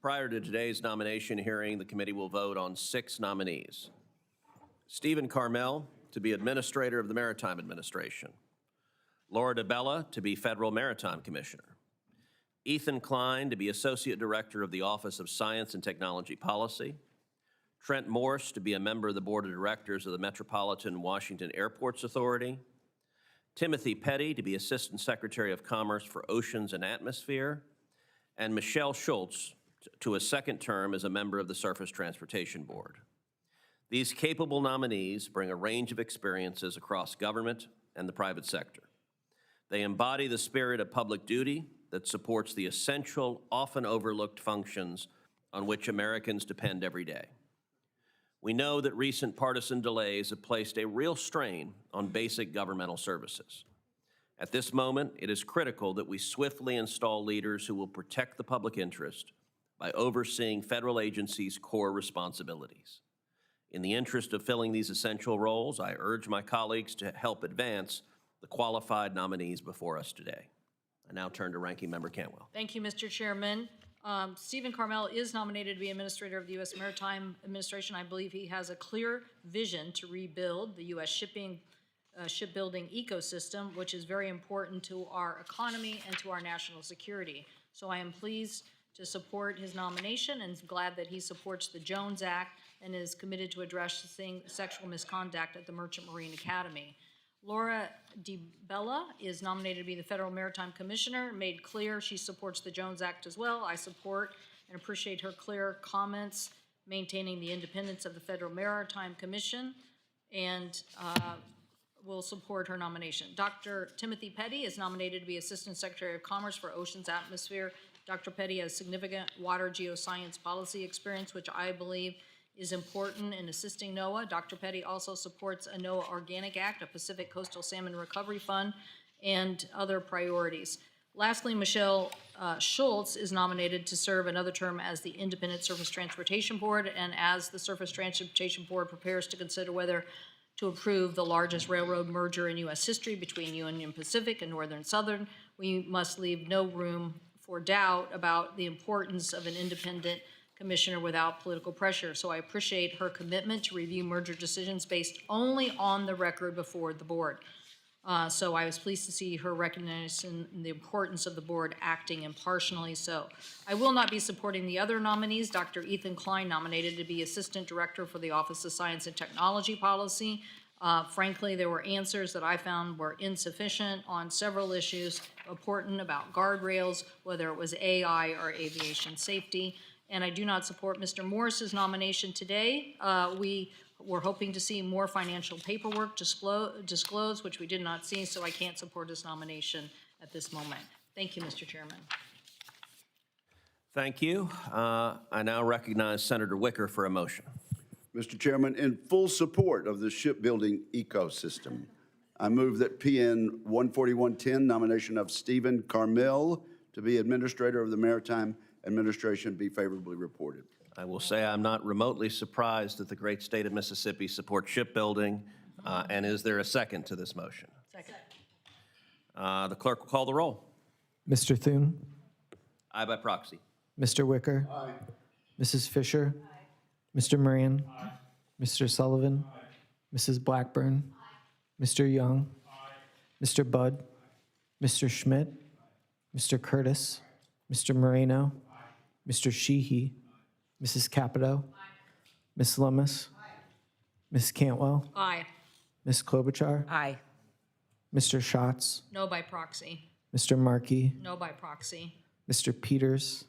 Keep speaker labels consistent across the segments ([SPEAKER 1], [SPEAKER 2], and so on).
[SPEAKER 1] Prior to today's nomination hearing, the committee will vote on 6 nominees. Stephen Carmel to be Administrator of the Maritime Administration. Laura DiBella to be Federal Maritime Commissioner. Ethan Klein to be Associate Director of the Office of Science and Technology Policy. Trent Morse to be a member of the Board of Directors of the Metropolitan Washington Airports Authority. Timothy Petty to be Assistant Secretary of Commerce for Oceans and Atmosphere. And Michelle Schultz to a second term as a member of the Surface Transportation Board. These capable nominees bring a range of experiences across government and the private sector. They embody the spirit of public duty that supports the essential, often overlooked functions on which Americans depend every day. We know that recent partisan delays have placed a real strain on basic governmental services. At this moment, it is critical that we swiftly install leaders who will protect the public interest by overseeing federal agencies' core responsibilities. In the interest of filling these essential roles, I urge my colleagues to help advance the qualified nominees before us today. I now turn to Ranking Member Cantwell.
[SPEAKER 2] Thank you, Mr. Chairman. Stephen Carmel is nominated to be Administrator of the U.S. Maritime Administration. I believe he has a clear vision to rebuild the U.S. shipbuilding ecosystem, which is very important to our economy and to our national security. So I am pleased to support his nomination and glad that he supports the Jones Act and is committed to addressing sexual misconduct at the Merchant Marine Academy. Laura DiBella is nominated to be the Federal Maritime Commissioner, made clear she supports the Jones Act as well. I support and appreciate her clear comments maintaining the independence of the Federal Maritime Commission, and will support her nomination. Dr. Timothy Petty is nominated to be Assistant Secretary of Commerce for Oceans Atmosphere. Dr. Petty has significant water geoscience policy experience, which I believe is important in assisting NOAA. Dr. Petty also supports a NOAA Organic Act, a Pacific Coastal Salmon Recovery Fund, and other priorities. Lastly, Michelle Schultz is nominated to serve another term as the Independent Surface Transportation Board, and as the Surface Transportation Board prepares to consider whether to approve the largest railroad merger in U.S. history between Union Pacific and Northern Southern, we must leave no room for doubt about the importance of an independent commissioner without political pressure. So I appreciate her commitment to review merger decisions based only on the record before the board. So I was pleased to see her recognition the importance of the board acting impartially. So I will not be supporting the other nominees. Dr. Ethan Klein, nominated to be Assistant Director for the Office of Science and Technology Policy. Frankly, there were answers that I found were insufficient on several issues important about guardrails, whether it was AI or aviation safety. And I do not support Mr. Morse's nomination today. We were hoping to see more financial paperwork disclosed, which we did not see, so I can't support his nomination at this moment. Thank you, Mr. Chairman.
[SPEAKER 1] Thank you. I now recognize Senator Wicker for a motion.
[SPEAKER 3] Mr. Chairman, in full support of the shipbuilding ecosystem, I move that PN 14110, nomination of Stephen Carmel to be Administrator of the Maritime Administration, be favorably reported.
[SPEAKER 1] I will say I'm not remotely surprised that the great state of Mississippi supports shipbuilding. And is there a second to this motion?
[SPEAKER 2] Second.
[SPEAKER 1] The clerk will call the roll.
[SPEAKER 4] Mr. Thune?
[SPEAKER 1] Aye by proxy.
[SPEAKER 4] Mr. Wicker?
[SPEAKER 3] Aye.
[SPEAKER 4] Mrs. Fisher? Aye. Mr. Moran? Aye. Mr. Sullivan? Aye. Mrs. Blackburn? Aye. Mr. Young? Aye. Mr. Budd? Aye. Mr. Schmidt? Aye. Mr. Curtis? Mr. Moreno? Aye. Mr. Sheehy? Aye. Mrs. Capito? Aye. Ms. Lummis? Aye. Ms. Cantwell?
[SPEAKER 2] Aye.
[SPEAKER 4] Ms. Klobuchar?
[SPEAKER 5] Aye.
[SPEAKER 4] Mr. Schatz?
[SPEAKER 2] No by proxy.
[SPEAKER 4] Mr. Markey?
[SPEAKER 2] No by proxy.
[SPEAKER 4] Mr. Peters?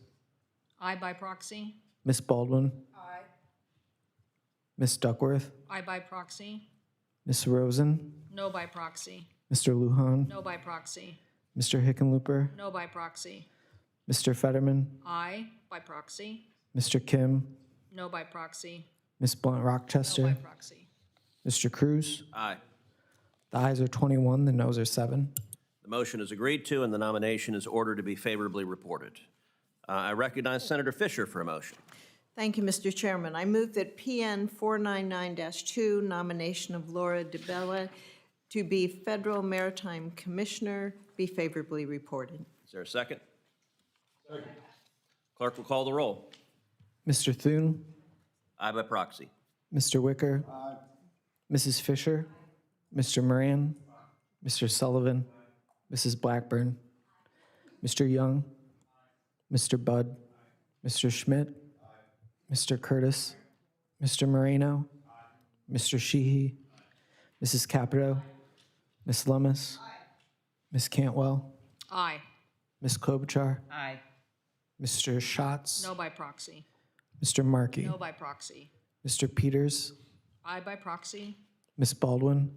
[SPEAKER 2] Aye by proxy.
[SPEAKER 4] Ms. Baldwin?
[SPEAKER 5] Aye.
[SPEAKER 4] Ms. Duckworth?
[SPEAKER 2] Aye by proxy.
[SPEAKER 4] Ms. Rosen?
[SPEAKER 2] No by proxy.
[SPEAKER 4] Mr. Lujan?
[SPEAKER 2] No by proxy.
[SPEAKER 4] Mr. Hickenlooper?
[SPEAKER 2] No by proxy.
[SPEAKER 4] Mr. Fetterman?
[SPEAKER 2] Aye by proxy.
[SPEAKER 4] Mr. Kim?
[SPEAKER 2] No by proxy.
[SPEAKER 4] Ms. Blunt Rochester?
[SPEAKER 2] No by proxy.
[SPEAKER 4] Mr. Cruz?
[SPEAKER 1] Aye.
[SPEAKER 4] The ayes are 21, the noes are 7.
[SPEAKER 1] The motion is agreed to, and the nomination is ordered to be favorably reported. I recognize Senator Fisher for a motion.
[SPEAKER 5] Thank you, Mr. Chairman. I move that PN 499-2, nomination of Laura DiBella to be Federal Maritime Commissioner, be favorably reported.
[SPEAKER 1] Is there a second? Second. Clerk will call the roll.
[SPEAKER 4] Mr. Thune,
[SPEAKER 1] Aye by proxy.
[SPEAKER 4] Mr. Wicker, Mrs. Fisher, Mr. Moran, Mr. Sullivan, Mrs. Blackburn, Mr. Young, Mr. Budd, Mr. Schmidt, Mr. Curtis, Mr. Moreno, Mr. Sheehy, Mrs. Capito, Ms. Lummis, Ms. Cantwell,
[SPEAKER 2] Aye.
[SPEAKER 4] Ms. Klobuchar,
[SPEAKER 6] Aye.
[SPEAKER 4] Mr. Schatz,
[SPEAKER 2] No by proxy.
[SPEAKER 4] Mr. Markey,
[SPEAKER 2] No by proxy.
[SPEAKER 4] Mr. Peters,
[SPEAKER 2] Aye by proxy.
[SPEAKER 4] Ms. Baldwin,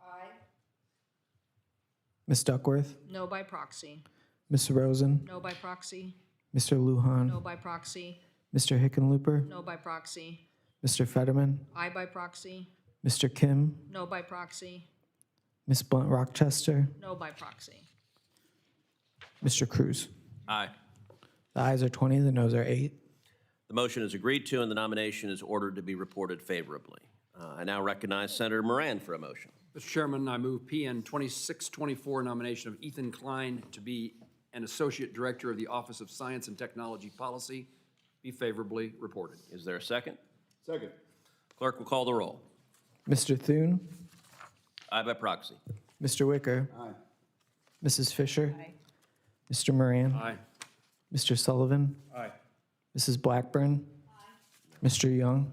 [SPEAKER 2] Aye.
[SPEAKER 4] Ms. Duckworth,
[SPEAKER 2] No by proxy.
[SPEAKER 4] Ms. Rosen,
[SPEAKER 2] No by proxy.
[SPEAKER 4] Mr. Lujan,
[SPEAKER 2] No by proxy.
[SPEAKER 4] Mr. Hickenlooper,
[SPEAKER 2] No by proxy.
[SPEAKER 4] Mr. Fetterman,
[SPEAKER 2] Aye by proxy.
[SPEAKER 4] Mr. Kim,
[SPEAKER 2] No by proxy.
[SPEAKER 4] Ms. Blunt Rochester,
[SPEAKER 2] No by proxy.
[SPEAKER 4] Mr. Cruz.
[SPEAKER 1] Aye.
[SPEAKER 4] The ayes are 20, the noes are 8.
[SPEAKER 1] The motion is agreed to, and the nomination is ordered to be reported favorably. I now recognize Senator Moran for a motion.
[SPEAKER 7] Mr. Chairman, I move PN 2624, nomination of Ethan Klein to be an Associate Director of the Office of Science and Technology Policy, be favorably reported.
[SPEAKER 1] Is there a second?
[SPEAKER 3] Second.
[SPEAKER 1] Clerk will call the roll.
[SPEAKER 4] Mr. Thune,
[SPEAKER 1] Aye by proxy.
[SPEAKER 4] Mr. Wicker,
[SPEAKER 3] Aye.
[SPEAKER 4] Mrs. Fisher, Mr. Moran,
[SPEAKER 7] Aye.
[SPEAKER 4] Mr. Sullivan,
[SPEAKER 7] Aye.
[SPEAKER 4] Mrs. Blackburn, Mr. Young,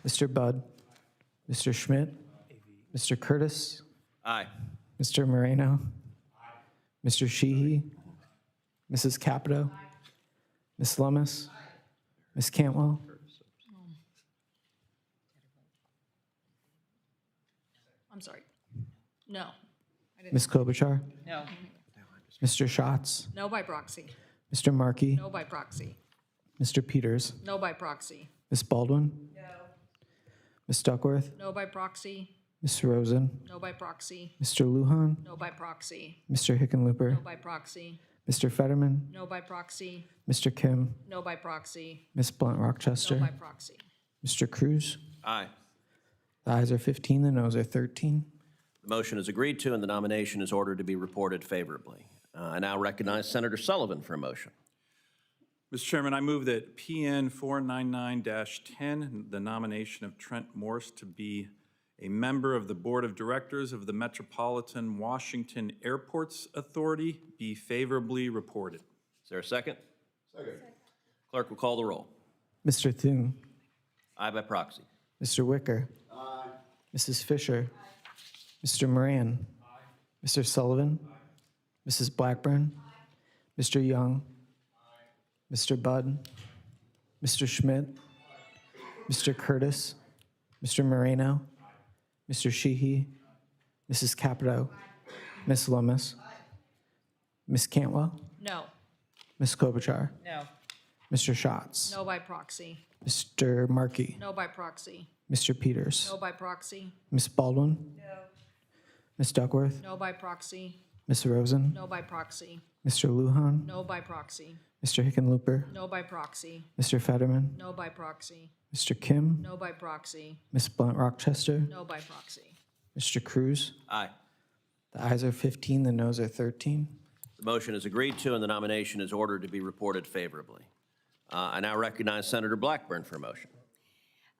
[SPEAKER 4] Mr. Budd, Mr. Schmidt, Mr. Curtis,
[SPEAKER 1] Aye.
[SPEAKER 4] Mr. Moreno, Mr. Sheehy, Mrs. Capito, Ms. Lummis, Ms. Cantwell,
[SPEAKER 2] I'm sorry. No.
[SPEAKER 4] Ms. Klobuchar,
[SPEAKER 6] No.
[SPEAKER 4] Mr. Schatz,
[SPEAKER 2] No by proxy.
[SPEAKER 4] Mr. Markey,
[SPEAKER 2] No by proxy.
[SPEAKER 4] Mr. Peters,
[SPEAKER 2] No by proxy.
[SPEAKER 4] Ms. Baldwin, Ms. Duckworth,
[SPEAKER 2] No by proxy.
[SPEAKER 4] Ms. Rosen,
[SPEAKER 2] No by proxy.
[SPEAKER 4] Mr. Lujan,
[SPEAKER 2] No by proxy.
[SPEAKER 4] Mr. Hickenlooper,
[SPEAKER 2] No by proxy.
[SPEAKER 4] Mr. Fetterman,
[SPEAKER 2] No by proxy.
[SPEAKER 4] Mr. Kim,
[SPEAKER 2] No by proxy.
[SPEAKER 4] Ms. Blunt
[SPEAKER 2] No by
[SPEAKER 4] Rochester,
[SPEAKER 2] proxy.
[SPEAKER 4] Mr. Cruz.
[SPEAKER 1] Aye.
[SPEAKER 4] The ayes are 15, the noes are 13.
[SPEAKER 1] The motion is agreed to, and the nomination is ordered to be reported favorably. I now recognize Senator Sullivan for a motion.
[SPEAKER 8] Mr. Chairman, I move that PN 499-10, the nomination of Trent Morse to be a member of the Board of Directors of the Metropolitan Washington Airports Authority, be favorably reported.
[SPEAKER 1] Is there a second? Second. Clerk will call the roll.
[SPEAKER 4] Mr. Thune,
[SPEAKER 1] Aye by proxy.
[SPEAKER 4] Mr. Wicker, Mrs. Fisher, Mr. Moran, Mr. Sullivan, Mrs. Blackburn, Mr. Young, Mr. Budd, Mr. Schmidt, Mr. Curtis, Mr. Moreno, Mr. Sheehy, Mrs. Capito, Ms. Lummis, Ms. Cantwell,
[SPEAKER 2] No.
[SPEAKER 4] Ms. Klobuchar,
[SPEAKER 6] No.
[SPEAKER 4] Mr. Schatz,
[SPEAKER 2] No by proxy.
[SPEAKER 4] Mr. Markey,
[SPEAKER 2] No by proxy.
[SPEAKER 4] Mr. Peters,
[SPEAKER 2] No by proxy.
[SPEAKER 4] Ms. Baldwin, Ms. Duckworth,
[SPEAKER 2] No by proxy.
[SPEAKER 4] Ms. Rosen,
[SPEAKER 2] No by proxy.
[SPEAKER 4] Mr. Lujan,
[SPEAKER 2] No by proxy.
[SPEAKER 4] Mr. Hickenlooper,
[SPEAKER 2] No by proxy.
[SPEAKER 4] Mr. Fetterman,
[SPEAKER 2] No by proxy.
[SPEAKER 4] Mr. Kim,
[SPEAKER 2] No by proxy.
[SPEAKER 4] Ms. Blunt Rochester,
[SPEAKER 2] No by proxy.
[SPEAKER 4] Mr. Cruz.
[SPEAKER 1] Aye.
[SPEAKER 4] The ayes are 15, the noes are 13.
[SPEAKER 1] The motion is agreed to, and the nomination is ordered to be reported favorably. I now recognize Senator Blackburn for a motion.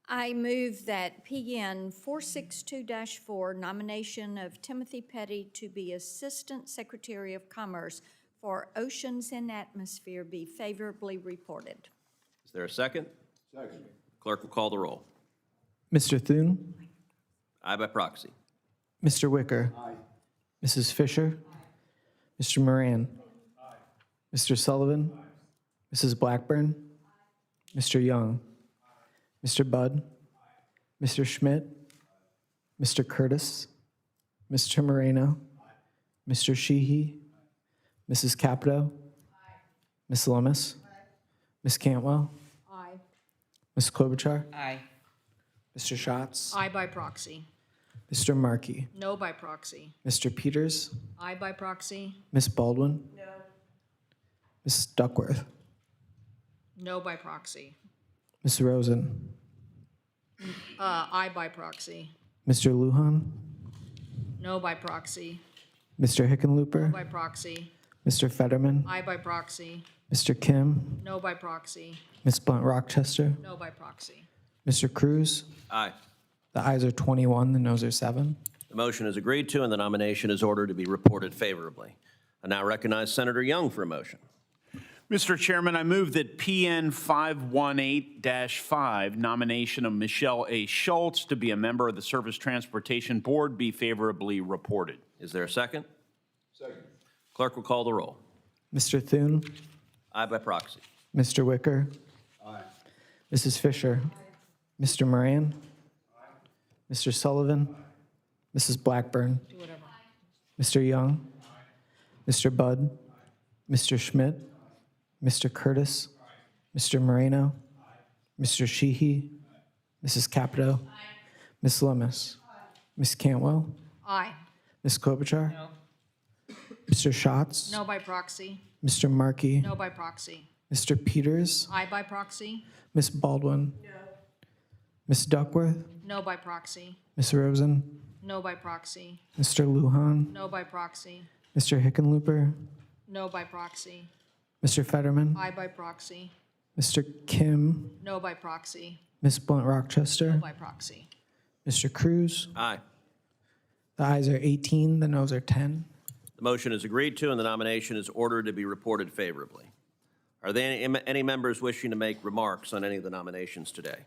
[SPEAKER 9] I move that PN 462-4, nomination of Timothy Petty to be Assistant Secretary of Commerce for Oceans and Atmosphere, be favorably reported.
[SPEAKER 1] Is there a second? Second. Clerk will call the roll.
[SPEAKER 4] Mr. Thune,
[SPEAKER 1] Aye by proxy.
[SPEAKER 4] Mr. Wicker, Mrs. Fisher, Mr. Moran, Mr. Sullivan, Mrs. Blackburn, Mr. Young, Mr. Budd, Mr. Schmidt, Mr. Curtis, Mr. Moreno, Mr. Sheehy, Mrs. Capito, Ms. Lummis, Ms. Cantwell,
[SPEAKER 2] Aye.
[SPEAKER 4] Ms. Klobuchar,
[SPEAKER 6] Aye.
[SPEAKER 4] Mr. Schatz,
[SPEAKER 2] Aye by proxy.
[SPEAKER 4] Mr. Markey,
[SPEAKER 2] No by proxy.
[SPEAKER 4] Mr. Peters,
[SPEAKER 2] Aye by proxy.
[SPEAKER 4] Ms. Baldwin, Ms. Duckworth,
[SPEAKER 2] No by proxy.
[SPEAKER 4] Ms. Rosen,
[SPEAKER 2] Aye by proxy.
[SPEAKER 4] Mr. Lujan,
[SPEAKER 2] No by proxy.
[SPEAKER 4] Mr. Hickenlooper,
[SPEAKER 2] By proxy.
[SPEAKER 4] Mr. Fetterman,
[SPEAKER 2] Aye by proxy.
[SPEAKER 4] Mr. Kim,
[SPEAKER 2] No by proxy.
[SPEAKER 4] Ms. Blunt Rochester,
[SPEAKER 2] No by proxy.
[SPEAKER 4] Mr. Cruz.
[SPEAKER 1] Aye.
[SPEAKER 4] The ayes are 21, the noes are 7.
[SPEAKER 1] The motion is agreed to, and the nomination is ordered to be reported favorably. I now recognize Senator Young for a motion.
[SPEAKER 6] Mr. Chairman, I move that PN 518-5, nomination of Michelle A. Schultz to be a member of the Surface Transportation Board, be favorably reported.
[SPEAKER 1] Is there a second? Second. Clerk will call the roll.
[SPEAKER 4] Mr. Thune,
[SPEAKER 1] Aye by proxy.
[SPEAKER 4] Mr. Wicker. Aye. Mrs. Fisher. Mr. Moran. Mr. Sullivan. Mrs. Blackburn.
[SPEAKER 2] Do whatever.
[SPEAKER 4] Mr. Young. Mr. Budd. Mr. Schmidt. Mr. Curtis. Mr. Moreno. Mr. Sheehy. Mrs. Capito. Ms. Lemus. Ms. Cantwell.
[SPEAKER 2] Aye.
[SPEAKER 4] Ms. Klobuchar.
[SPEAKER 2] No.
[SPEAKER 4] Mr. Schatz.
[SPEAKER 2] No by proxy.
[SPEAKER 4] Mr. Markey.
[SPEAKER 2] No by proxy.
[SPEAKER 4] Mr. Peters.
[SPEAKER 2] Aye by proxy.
[SPEAKER 4] Ms. Baldwin. Ms. Duckworth.
[SPEAKER 2] No by proxy.
[SPEAKER 4] Ms. Rosen.
[SPEAKER 2] No by proxy.
[SPEAKER 4] Mr. Lujan.
[SPEAKER 2] No by proxy.
[SPEAKER 4] Mr. Hickenlooper.
[SPEAKER 2] No by proxy.
[SPEAKER 4] Mr. Fetterman.
[SPEAKER 2] Aye by proxy.
[SPEAKER 4] Mr. Kim.
[SPEAKER 2] No by proxy.
[SPEAKER 4] Ms. Blunt Rochester.
[SPEAKER 2] No by proxy.
[SPEAKER 4] Mr. Cruz.
[SPEAKER 1] Aye.
[SPEAKER 4] The ayes are 18, the noes are 10.
[SPEAKER 1] The motion is agreed to, and the nomination is ordered to be reported favorably. Are there any members wishing to make remarks on any of the nominations today?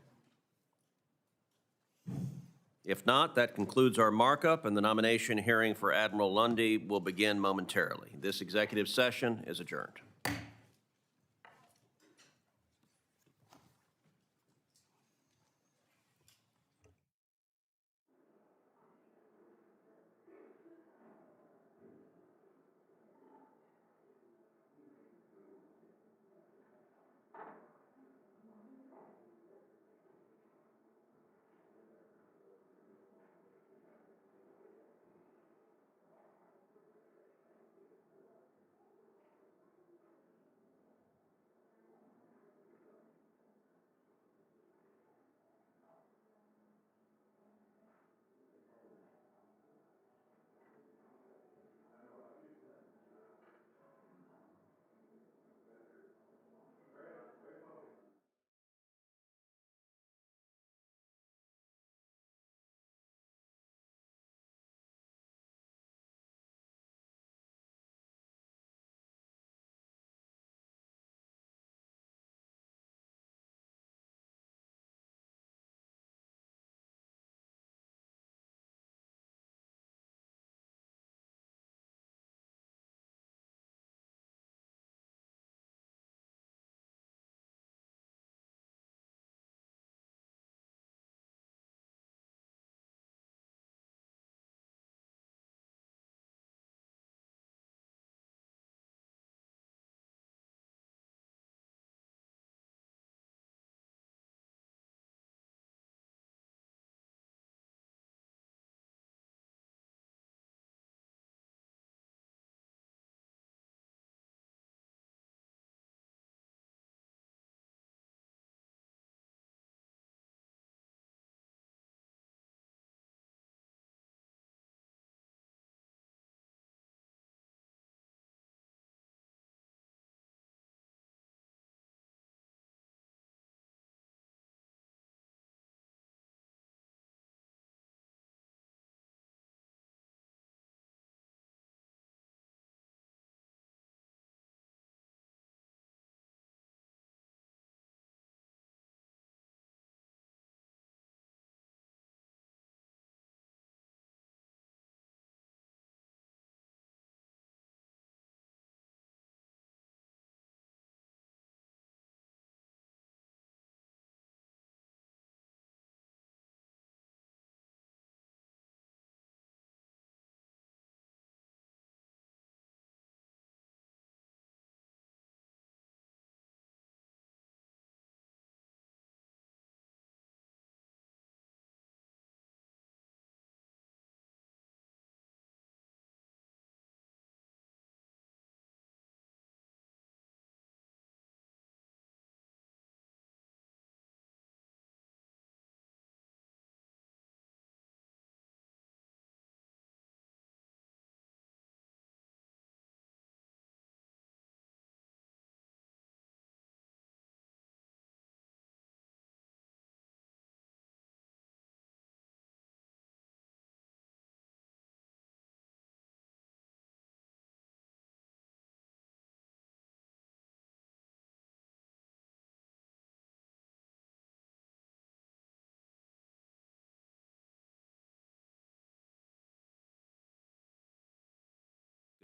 [SPEAKER 1] If not, that concludes our markup, and the nomination hearing for Admiral Lunday will begin momentarily. This executive session is adjourned.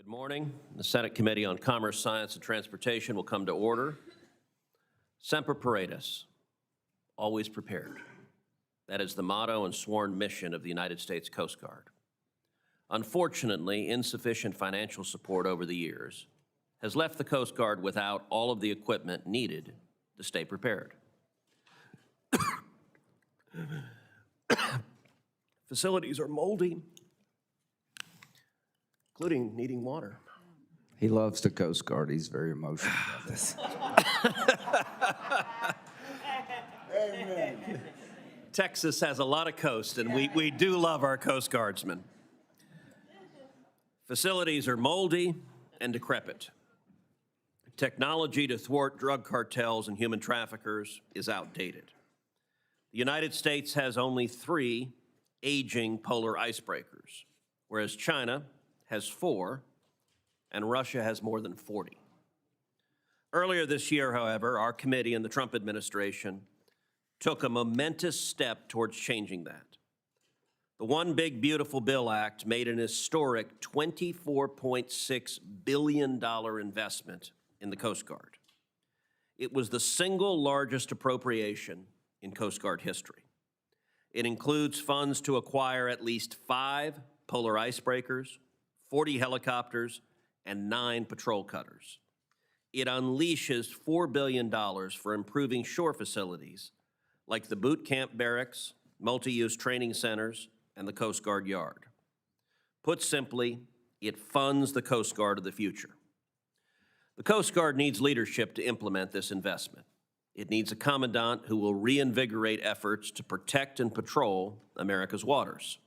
[SPEAKER 1] Good morning. The Senate Committee on Commerce, Science, and Transportation will come to order. Semper Paratus, always prepared. That is the motto and sworn mission of the United States Coast Guard. Unfortunately, insufficient financial support over the years has left the Coast Guard without all of the equipment needed to stay prepared. Facilities are moldy, including needing water.
[SPEAKER 10] He loves the Coast Guard. He's very emotional about this.
[SPEAKER 1] Texas has a lot of coast, and we do love our Coast Guardsmen. Facilities are moldy and decrepit. Technology to thwart drug cartels and human traffickers is outdated. The United States has only 3 aging polar icebreakers, whereas China has 4, and Russia has more than 40. Earlier this year, however, our committee and the Trump administration took a momentous step towards changing that. The One Big Beautiful Bill Act made an historic $24.6 billion investment in the Coast Guard. It was the single largest appropriation in Coast Guard history. It includes funds to acquire at least 5 polar icebreakers, 40 helicopters, and 9 patrol cutters. It unleashes $4 billion for improving shore facilities like the boot camp barracks, multi-use training centers, and the Coast Guard Yard. Put simply, it funds the Coast Guard of the future. The Coast Guard needs leadership to implement this investment. It needs a commandant who will reinvigorate efforts to protect and patrol America's waters.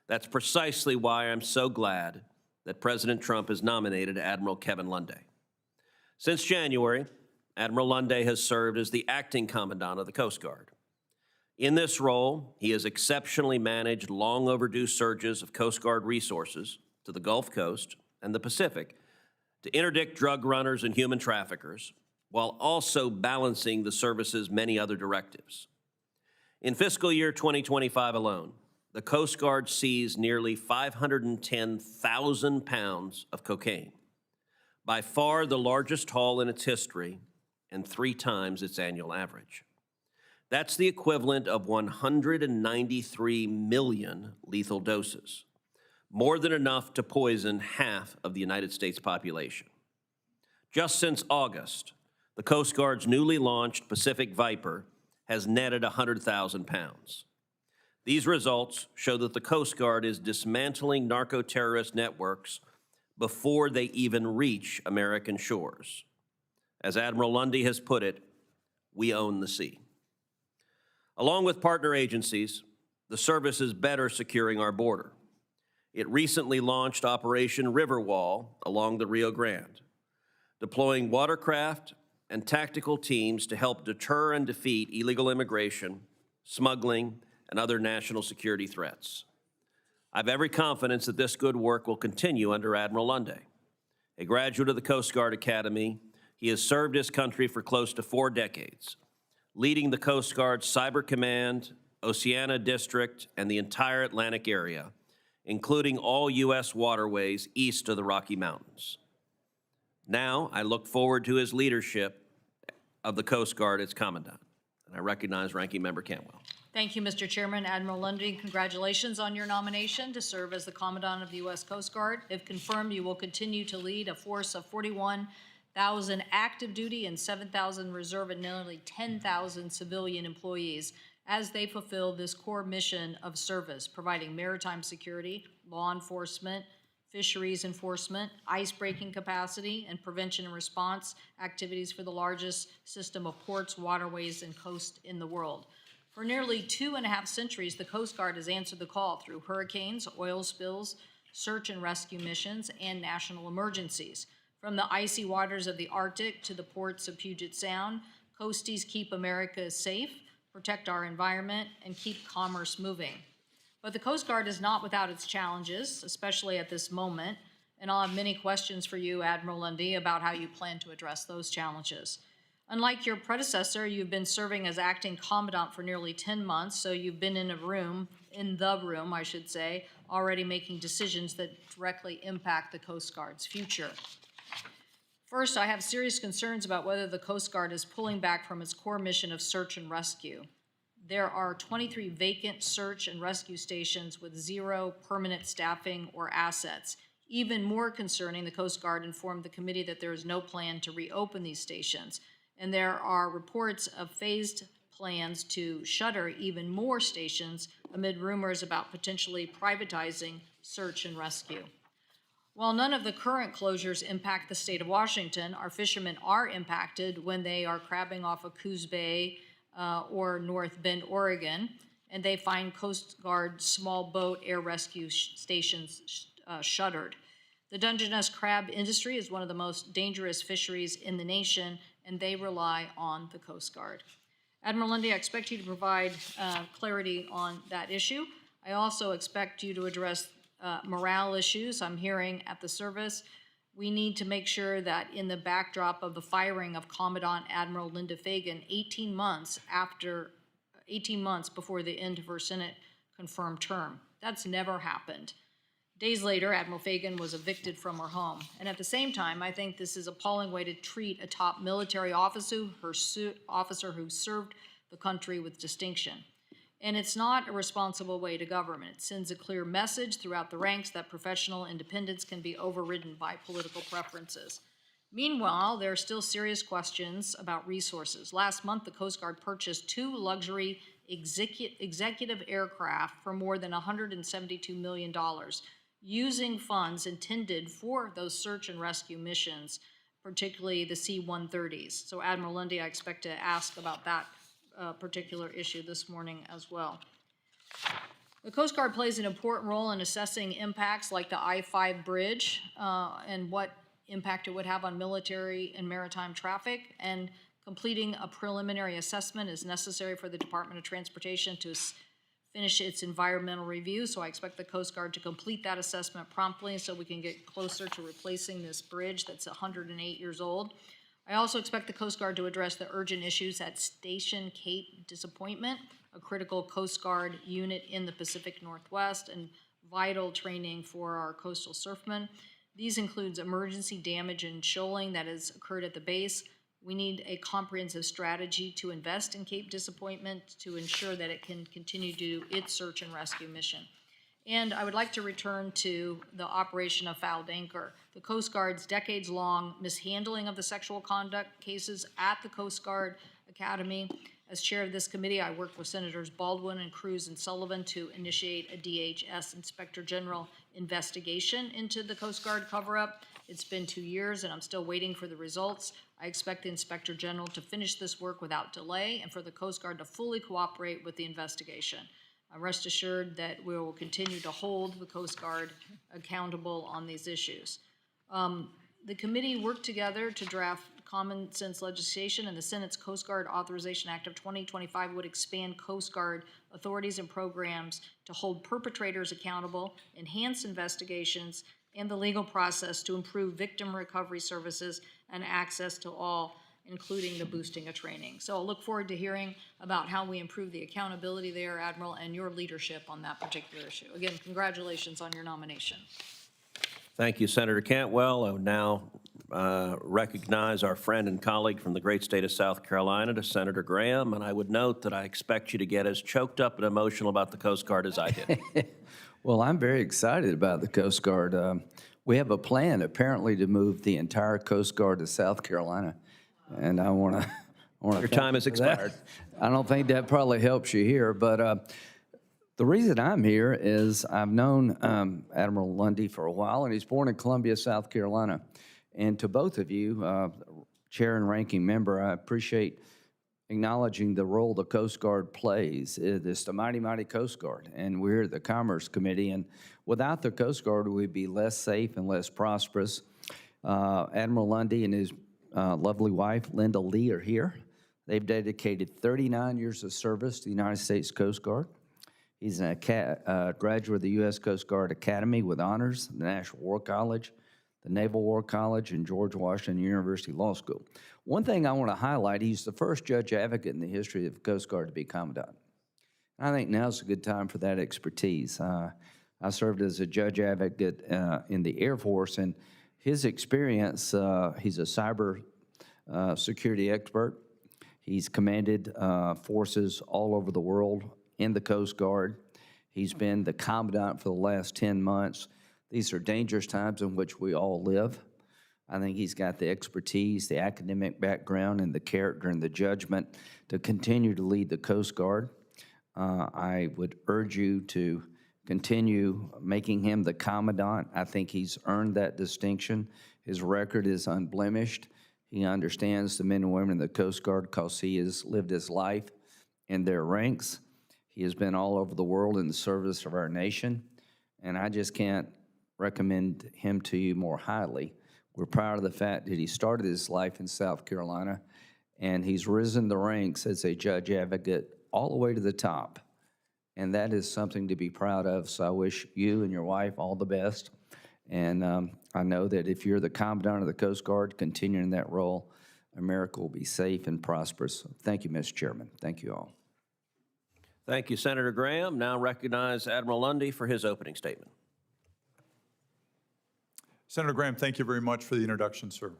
[SPEAKER 1] That's precisely why I'm so glad that President Trump has nominated Admiral Kevin Lunday. Since January, Admiral Lunday has served as the acting commandant of the Coast Guard. In this role, he has exceptionally managed long overdue surges of Coast Guard resources to the Gulf Coast and the Pacific to interdict drug runners and human traffickers, while also balancing the service's many other directives. In fiscal year 2025 alone, the Coast Guard seized nearly 510,000 pounds of cocaine, by far the largest haul in its history and 3 times its annual average. That's the equivalent of 193 million lethal doses, more than enough to poison half of the United States population. Just since August, the Coast Guard's newly launched Pacific Viper has netted 100,000 pounds. These results show that the Coast Guard is dismantling narco-terrorist networks before they even reach American shores. As Admiral Lunday has put it, we own the sea. Along with partner agencies, the service is better securing our border. It recently launched Operation Riverwall along the Rio Grande, deploying watercraft and tactical teams to help deter and defeat illegal immigration, smuggling, and other national security threats. I have every confidence that this good work will continue under Admiral Lunday. A graduate of the Coast Guard Academy, he has served his country for close to 4 decades, leading the Coast Guard's Cyber Command, Oceania District, and the entire Atlantic area, including all U.S. waterways east of the Rocky Mountains. Now, I look forward to his leadership of the Coast Guard as Commandant. And I recognize Ranking Member Cantwell.
[SPEAKER 2] Thank you, Mr. Chairman. Admiral Lunday, congratulations on your nomination to serve as the Commandant of the U.S. Coast Guard. If confirmed, you will continue to lead a force of 41,000 active duty and 7,000 reserve and nearly 10,000 civilian employees as they fulfill this core mission of service, providing maritime security, law enforcement, fisheries enforcement, ice-breaking capacity, and prevention and response activities for the largest system of ports, waterways, and coast in the world. For nearly 2.5 centuries, the Coast Guard has answered the call through hurricanes, oil spills, search and rescue missions, and national emergencies. From the icy waters of the Arctic to the ports of Puget Sound, coasties keep America safe, protect our environment, and keep commerce moving. But the Coast Guard is not without its challenges, especially at this moment, and I'll have many questions for you, Admiral Lunday, about how you plan to address those challenges. Unlike your predecessor, you've been serving as acting commandant for nearly 10 months, so you've been in the room, already making decisions that directly impact the Coast Guard's future. First, I have serious concerns about whether the Coast Guard is pulling back from its core mission of search and rescue. There are 23 vacant search and rescue stations with 0 permanent staffing or assets. Even more concerning, the Coast Guard informed the committee that there is no plan to reopen these stations, and there are reports of phased plans to shutter even more stations amid rumors about potentially privatizing search and rescue. While none of the current closures impact the state of Washington, our fishermen are impacted when they are crabbing off of Coos Bay or North Bend, Oregon, and they find Coast Guard small boat air rescue stations shuttered. The Dungeness crab industry is one of the most dangerous fisheries in the nation, and they rely on the Coast Guard. Admiral Lunday, I expect you to provide clarity on that issue. I also expect you to address morale issues I'm hearing at the service. We need to make sure that in the backdrop of the firing of Commandant Admiral Linda Fagan 18 months before the end of her Senate-confirmed term. That's never happened. Days later, Admiral Fagan was evicted from her home. And at the same time, I think this is an appalling way to treat a top military officer who served the country with distinction. And it's not a responsible way to govern. It sends a clear message throughout the ranks that professional independence can be overridden by political preferences. Meanwhile, there are still serious questions about resources. Last month, the Coast Guard purchased 2 luxury executive aircraft for more than $172 million, using funds intended for those search and rescue missions, particularly the C-130s. So Admiral Lundy, I expect to ask about that particular issue this morning as well. The Coast Guard plays an important role in assessing impacts like the I-5 bridge and what impact it would have on military and maritime traffic, and completing a preliminary assessment is necessary for the Department of Transportation to finish its environmental review, so I expect the Coast Guard to complete that assessment promptly so we can get closer to replacing this bridge that's 108 years old. I also expect the Coast Guard to address the urgent issues at Station Cape Disappointment, a critical Coast Guard unit in the Pacific Northwest and vital training for our coastal surfmen. These includes emergency damage and shoaling that has occurred at the base. We need a comprehensive strategy to invest in Cape Disappointment to ensure that it can continue to do its search and rescue mission. And I would like to return to the operation of fouled anchor. The Coast Guard's decades-long mishandling of the sexual conduct cases at the Coast Guard Academy. As chair of this committee, I worked with Senators Baldwin and Cruz and Sullivan to initiate a DHS Inspector General investigation into the Coast Guard cover-up. It's been 2 years, and I'm still waiting for the results. I expect the Inspector General to finish this work without delay and for the Coast Guard to fully cooperate with the investigation. Rest assured that we will continue to hold the Coast Guard accountable on these issues. The committee worked together to draft common sense legislation, and the Senate's Coast Guard Authorization Act of 2025 would expand Coast Guard authorities and programs to hold perpetrators accountable, enhance investigations, and the legal process to improve victim recovery services and access to all, including the boosting of training. So I'll look forward to hearing about how we improve the accountability there, Admiral, and your leadership on that particular issue. Again, congratulations on your nomination.
[SPEAKER 1] Thank you, Senator Cantwell. I would now recognize our friend and colleague from the great state of South Carolina, to Senator Graham, and I would note that I expect you to get as choked up and emotional about the Coast Guard as I did.
[SPEAKER 10] Well, I'm very excited about the Coast Guard. We have a plan, apparently, to move the entire Coast Guard to South Carolina, and I want to
[SPEAKER 1] Your time has expired.
[SPEAKER 10] I don't think that probably helps you here, but the reason I'm here is I've known Admiral Lundy for a while, and he's born in Columbia, South Carolina. And to both of you, Chair and Ranking Member, I appreciate acknowledging the role the Coast Guard plays. It's the mighty, mighty Coast Guard, and we're the Commerce Committee, and without the Coast Guard, we'd be less safe and less prosperous. Admiral Lundy and his lovely wife, Linda Lee, are here. They've dedicated 39 years of service to the United States Coast Guard. He's a graduate of the U.S. Coast Guard Academy with honors, the National War College, the Naval War College, and George Washington University Law School. One thing I want to highlight, he's the first judge advocate in the history of the Coast Guard to be Commandant. I think now's a good time for that expertise. I I served as a judge advocate in the Air Force, and his experience, he's a cyber security expert. He's commanded forces all over the world in the Coast Guard. He's been the commandant for the last 10 months. These are dangerous times in which we all live. I think he's got the expertise, the academic background, and the character and the judgment to continue to lead the Coast Guard. I would urge you to continue making him the commandant. I think he's earned that distinction. His record is unblemished. He understands the men and women in the Coast Guard because he has lived his life in their ranks. He has been all over the world in the service of our nation, and I just can't recommend him to you more highly. We're proud of the fact that he started his life in South Carolina, and he's risen the ranks as a judge advocate all the way to the top. And that is something to be proud of, so I wish you and your wife all the best. And I know that if you're the Commandant of the Coast Guard, continuing that role, America will be safe and prosperous. Thank you, Mr. Chairman. Thank you all.
[SPEAKER 1] Thank you, Senator Graham. Now recognize Admiral Lunday for his opening statement.
[SPEAKER 11] Senator Graham, thank you very much for the introduction, sir.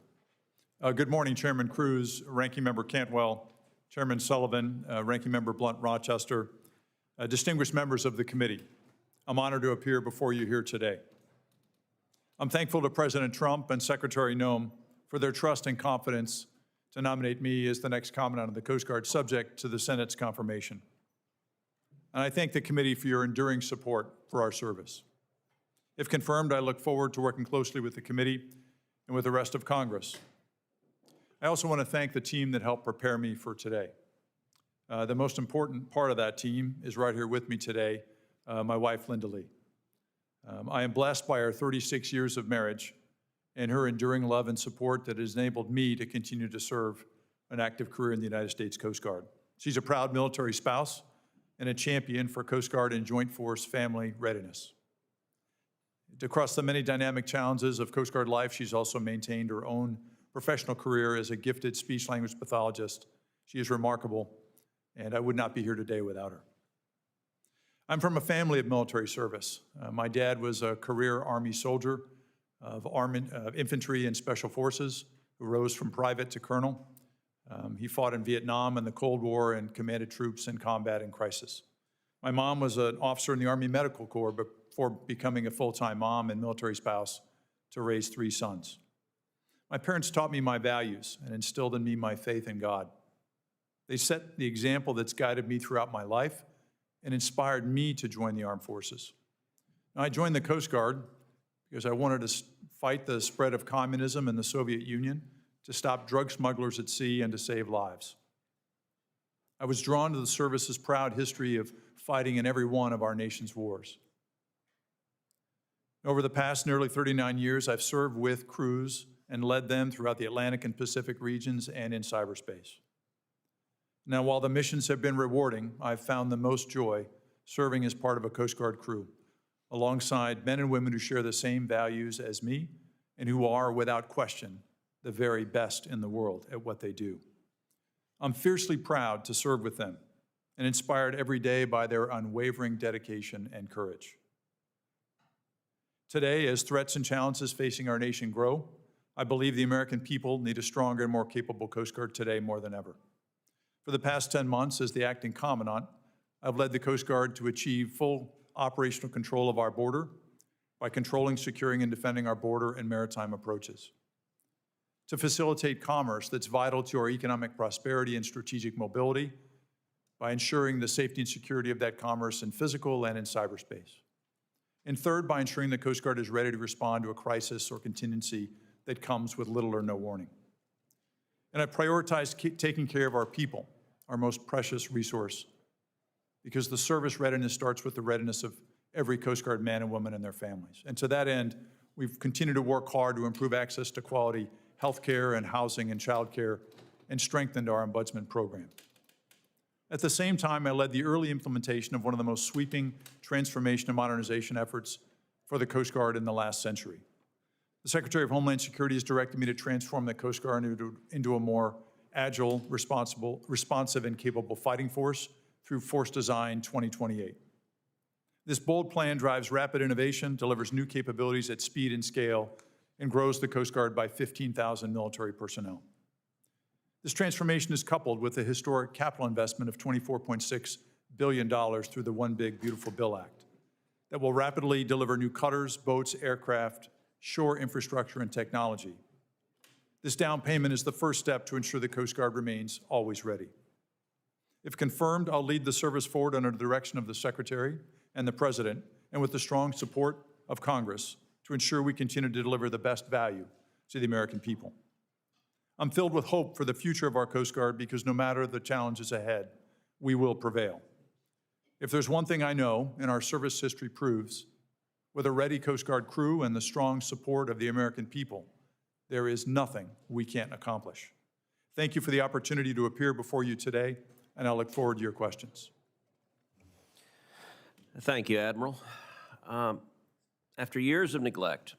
[SPEAKER 11] Good morning, Chairman Cruz, Ranking Member Cantwell, Chairman Sullivan, Ranking Member Blunt-Rochester, distinguished members of the committee. I'm honored to appear before you here today. I'm thankful to President Trump and Secretary Noem for their trust and confidence to nominate me as the next Commandant of the Coast Guard, subject to the Senate's confirmation. And I thank the committee for your enduring support for our service. If confirmed, I look forward to working closely with the committee and with the rest of Congress. I also want to thank the team that helped prepare me for today. The most important part of that team is right here with me today, my wife, Linda Lee. I am blessed by our 36 years of marriage and her enduring love and support that has enabled me to continue to serve an active career in the United States Coast Guard. She's a proud military spouse and a champion for Coast Guard and Joint Force family readiness. Across the many dynamic challenges of Coast Guard life, she's also maintained her own professional career as a gifted speech-language pathologist. She is remarkable, and I would not be here today without her. I'm from a family of military service. My dad was a career Army soldier of infantry and special forces who rose from private to colonel. He fought in Vietnam and the Cold War and commanded troops in combat and crisis. My mom was an officer in the Army Medical Corps before becoming a full-time mom and military spouse to raise 3 sons. My parents taught me my values and instilled in me my faith in God. They set the example that's guided me throughout my life and inspired me to join the armed forces. Now, I joined the Coast Guard because I wanted to fight the spread of communism in the Soviet Union, to stop drug smugglers at sea, and to save lives. I was drawn to the service's proud history of fighting in every one of our nation's wars. Over the past nearly 39 years, I've served with crews and led them throughout the Atlantic and Pacific regions and in cyberspace. Now, while the missions have been rewarding, I've found the most joy serving as part of a Coast Guard crew, alongside men and women who share the same values as me and who are, without question, the very best in the world at what they do. I'm fiercely proud to serve with them and inspired every day by their unwavering dedication and courage. Today, as threats and challenges facing our nation grow, I believe the American people need a stronger and more capable Coast Guard today more than ever. For the past 10 months as the acting commandant, I've led the Coast Guard to achieve full operational control of our border by controlling, securing, and defending our border and maritime approaches, to facilitate commerce that's vital to our economic prosperity and strategic mobility by ensuring the safety and security of that commerce in physical and in cyberspace. And third, by ensuring the Coast Guard is ready to respond to a crisis or contingency that comes with little or no warning. And I prioritize taking care of our people, our most precious resource, because the service readiness starts with the readiness of every Coast Guard man and woman and their families. And to that end, we've continued to work hard to improve access to quality health care and housing and child care, and strengthened our ombudsman program. At the same time, I led the early implementation of one of the most sweeping transformation and modernization efforts for the Coast Guard in the last century. The Secretary of Homeland Security has directed me to transform the Coast Guard into a more agile, responsive, and capable fighting force through Force Design 2028. This bold plan drives rapid innovation, delivers new capabilities at speed and scale, and grows the Coast Guard by 15,000 military personnel. This transformation is coupled with a historic capital investment of $24.6 billion through the One Big Beautiful Bill Act that will rapidly deliver new cutters, boats, aircraft, shore infrastructure, and technology. This down payment is the first step to ensure the Coast Guard remains always ready. If confirmed, I'll lead the service forward under the direction of the Secretary and the President, and with the strong support of Congress to ensure we continue to deliver the best value to the American people. I'm filled with hope for the future of our Coast Guard because no matter the challenges ahead, we will prevail. If there's one thing I know, and our service history proves, with a ready Coast Guard crew and the strong support of the American people, there is nothing we can't accomplish. Thank you for the opportunity to appear before you today, and I look forward to your questions.
[SPEAKER 1] Thank you, Admiral. After years of neglect,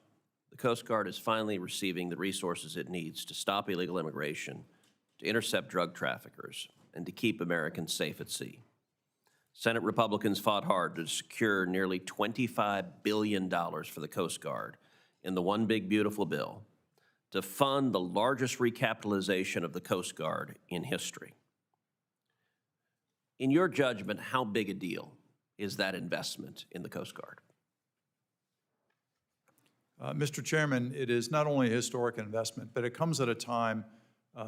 [SPEAKER 1] the Coast Guard is finally receiving the resources it needs to stop illegal immigration, to intercept drug traffickers, and to keep Americans safe at sea. Senate Republicans fought hard to secure nearly $25 billion for the Coast Guard in the One Big Beautiful Bill to fund the largest recapitalization of the Coast Guard in history. In your judgment, how big a deal is that investment in the Coast Guard?
[SPEAKER 11] Mr. Chairman, it is not only a historic investment, but it comes at a time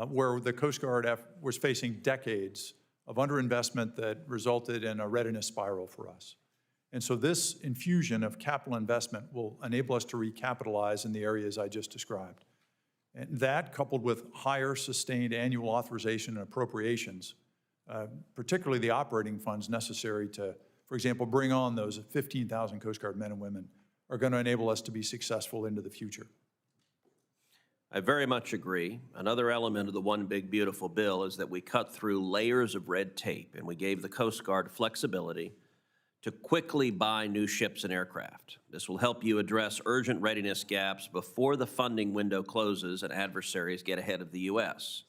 [SPEAKER 11] where the Coast Guard was facing decades of underinvestment that resulted in a readiness spiral for us. And so this infusion of capital investment will enable us to recapitalize in the areas I just described. And that, coupled with higher sustained annual authorization and appropriations, particularly the operating funds necessary to, for example, bring on those 15,000 Coast Guard men and women, are going to enable us to be successful into the future.
[SPEAKER 1] I very much agree. Another element of the One Big Beautiful Bill is that we cut through layers of red tape and we gave the Coast Guard flexibility to quickly buy new ships and aircraft. This will help you address urgent readiness gaps before the funding window closes and adversaries get ahead of the U.S.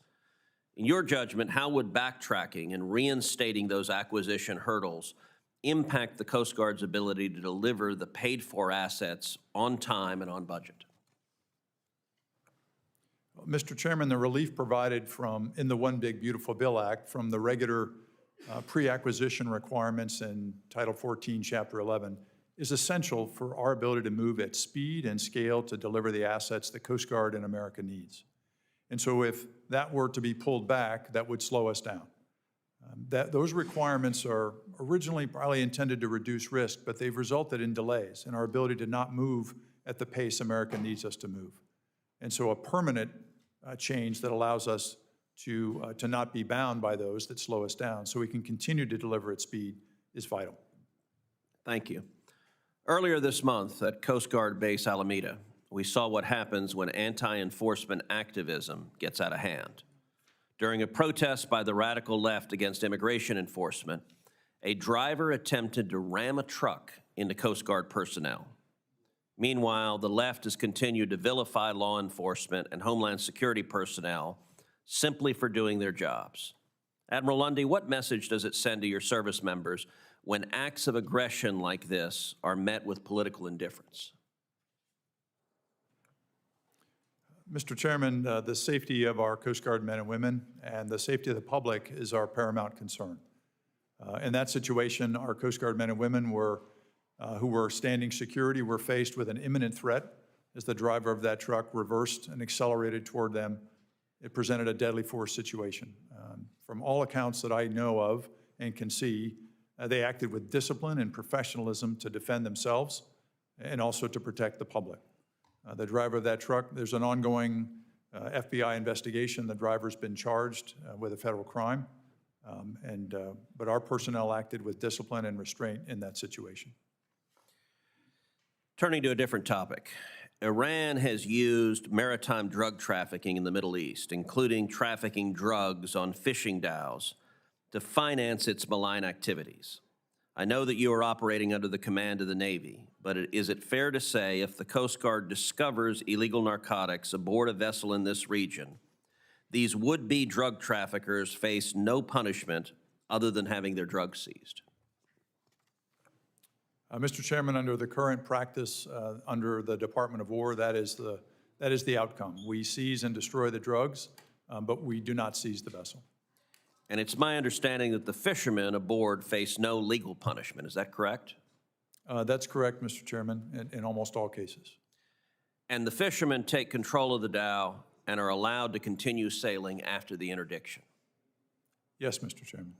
[SPEAKER 1] In your judgment, how would backtracking and reinstating those acquisition hurdles impact the Coast Guard's ability to deliver the paid-for assets on time and on budget?
[SPEAKER 11] Mr. Chairman, the relief provided in the One Big Beautiful Bill Act from the regular pre-acquisition requirements in Title 14, Chapter 11, is essential for our ability to move at speed and scale to deliver the assets the Coast Guard in America needs. And so if that were to be pulled back, that would slow us down. Those requirements are originally probably intended to reduce risk, but they've resulted in delays in our ability to not move at the pace America needs us to move. And so a permanent change that allows us to not be bound by those that slow us down so we can continue to deliver at speed is vital.
[SPEAKER 1] Thank you. Earlier this month at Coast Guard Base Alameda, we saw what happens when anti-enforcement activism gets out of hand. During a protest by the radical left against immigration enforcement, a driver attempted to ram a truck into Coast Guard personnel. Meanwhile, the left has continued to vilify law enforcement and Homeland Security personnel simply for doing their jobs. Admiral Lunday, what message does it send to your service members when acts of aggression like this are met with political indifference?
[SPEAKER 11] Mr. Chairman, the safety of our Coast Guard men and women and the safety of the public is our paramount concern. In that situation, our Coast Guard men and women who were standing security were faced with an imminent threat as the driver of that truck reversed and accelerated toward them. It presented a deadly force situation. From all accounts that I know of and can see, they acted with discipline and professionalism to defend themselves and also to protect the public. The driver of that truck, there's an ongoing FBI investigation. The driver's been charged with a federal crime, but our personnel acted with discipline and restraint in that situation.
[SPEAKER 1] Turning to a different topic, Iran has used maritime drug trafficking in the Middle East, including trafficking drugs on fishing dhows, to finance its malign activities. I know that you are operating under the command of the Navy, but is it fair to say if the Coast Guard discovers illegal narcotics aboard a vessel in this region, these would-be drug traffickers face no punishment other than having their drugs seized?
[SPEAKER 11] Mr. Chairman, under the current practice under the Department of War, that is the outcome. We seize and destroy the drugs, but we do not seize the vessel.
[SPEAKER 1] And it's my understanding that the fishermen aboard face no legal punishment. Is that correct?
[SPEAKER 11] That's correct, Mr. Chairman, in almost all cases.
[SPEAKER 1] And the fishermen take control of the dhow and are allowed to continue sailing after the interdiction.
[SPEAKER 11] Yes, Mr. Chairman.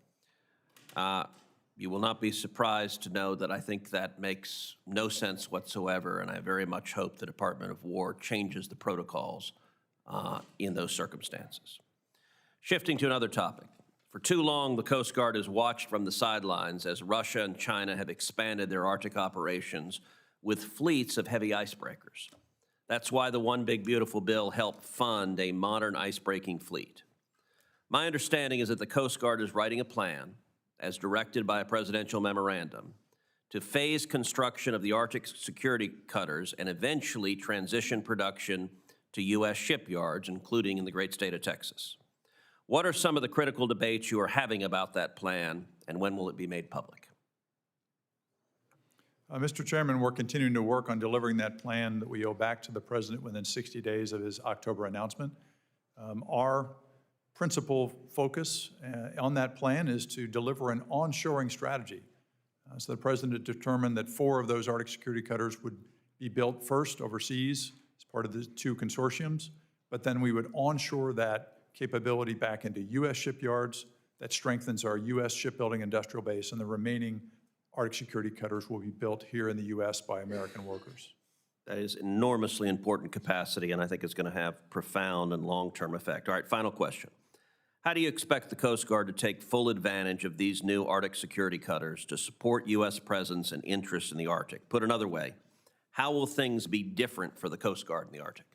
[SPEAKER 1] You will not be surprised to know that I think that makes no sense whatsoever, and I very much hope the Department of War changes the protocols in those circumstances. Shifting to another topic. For too long, the Coast Guard has watched from the sidelines as Russia and China have expanded their Arctic operations with fleets of heavy icebreakers. That's why the One Big Beautiful Bill helped fund a modern icebreaking fleet. My understanding is that the Coast Guard is writing a plan, as directed by a presidential memorandum, to phase construction of the Arctic security cutters and eventually transition production to U.S. shipyards, including in the great state of Texas. What are some of the critical debates you are having about that plan, and when will it be made public?
[SPEAKER 11] Mr. Chairman, we're continuing to work on delivering that plan that we owe back to the President within 60 days of his October announcement. Our principal focus on that plan is to deliver an onshoring strategy. So the President determined that 4 of those Arctic security cutters would be built first overseas as part of the 2 consortiums, but then we would onshore that capability back into U.S. shipyards. That strengthens our U.S. shipbuilding industrial base, and the remaining Arctic security cutters will be built here in the U.S. by American workers.
[SPEAKER 1] That is enormously important capacity, and I think it's going to have profound and long-term effect. All right, final question. How do you expect the Coast Guard to take full advantage of these new Arctic security cutters to support U.S. presence and interest in the Arctic? Put another way, how will things be different for the Coast Guard in the Arctic?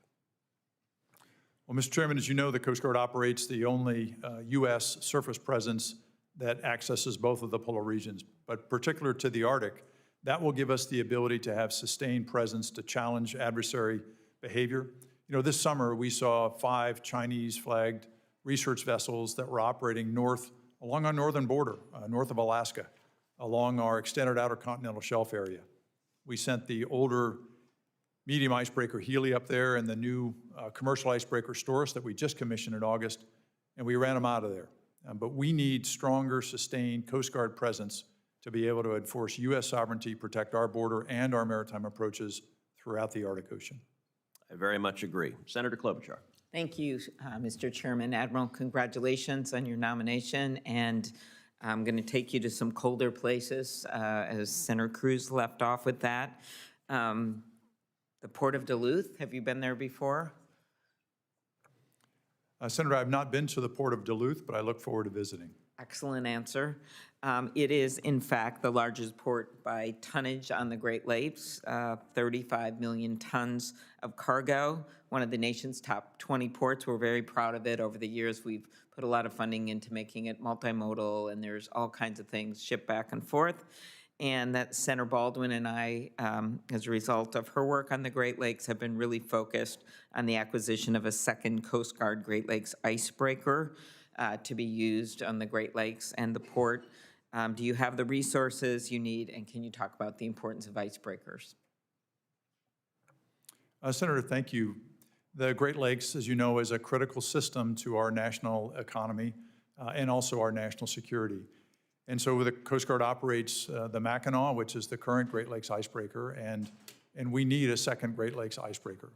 [SPEAKER 11] Well, Mr. Chairman, as you know, the Coast Guard operates the only U.S. surface presence that accesses both of the polar regions, but particular to the Arctic, that will give us the ability to have sustained presence to challenge adversary behavior. You know, this summer we saw 5 Chinese-flagged research vessels that were operating north along our northern border, north of Alaska, along our extended outer continental shelf area. We sent the older medium icebreaker Healy up there and the new commercial icebreaker Storis that we just commissioned in August, and we ran them out of there. But we need stronger, sustained Coast Guard presence to be able to enforce U.S. sovereignty, protect our border and our maritime approaches throughout the Arctic Ocean.
[SPEAKER 1] I very much agree. Senator Klobuchar.
[SPEAKER 12] Thank you, Mr. Chairman. Admiral, congratulations on your nomination, and I'm going to take you to some colder places, as Senator Cruz left off with that. The Port of Duluth, have you been there before?
[SPEAKER 11] Senator, I've not been to the Port of Duluth, but I look forward to visiting.
[SPEAKER 12] Excellent answer. It is, in fact, the largest port by tonnage on the Great Lakes, 35 million tons of cargo, one of the nation's top 20 ports. We're very proud of it. Over the years, we've put a lot of funding into making it multimodal, and there's all kinds of things shipped back and forth. And that Senator Baldwin and I, as a result of her work on the Great Lakes, have been really focused on the acquisition of a second Coast Guard Great Lakes icebreaker to be used on the Great Lakes and the port. Do you have the resources you need, and can you talk about the importance of icebreakers?
[SPEAKER 11] Senator, thank you. The Great Lakes, as you know, is a critical system to our national economy and also our national security. And so the Coast Guard operates the Mackinac, which is the current Great Lakes icebreaker, and we need a second Great Lakes icebreaker.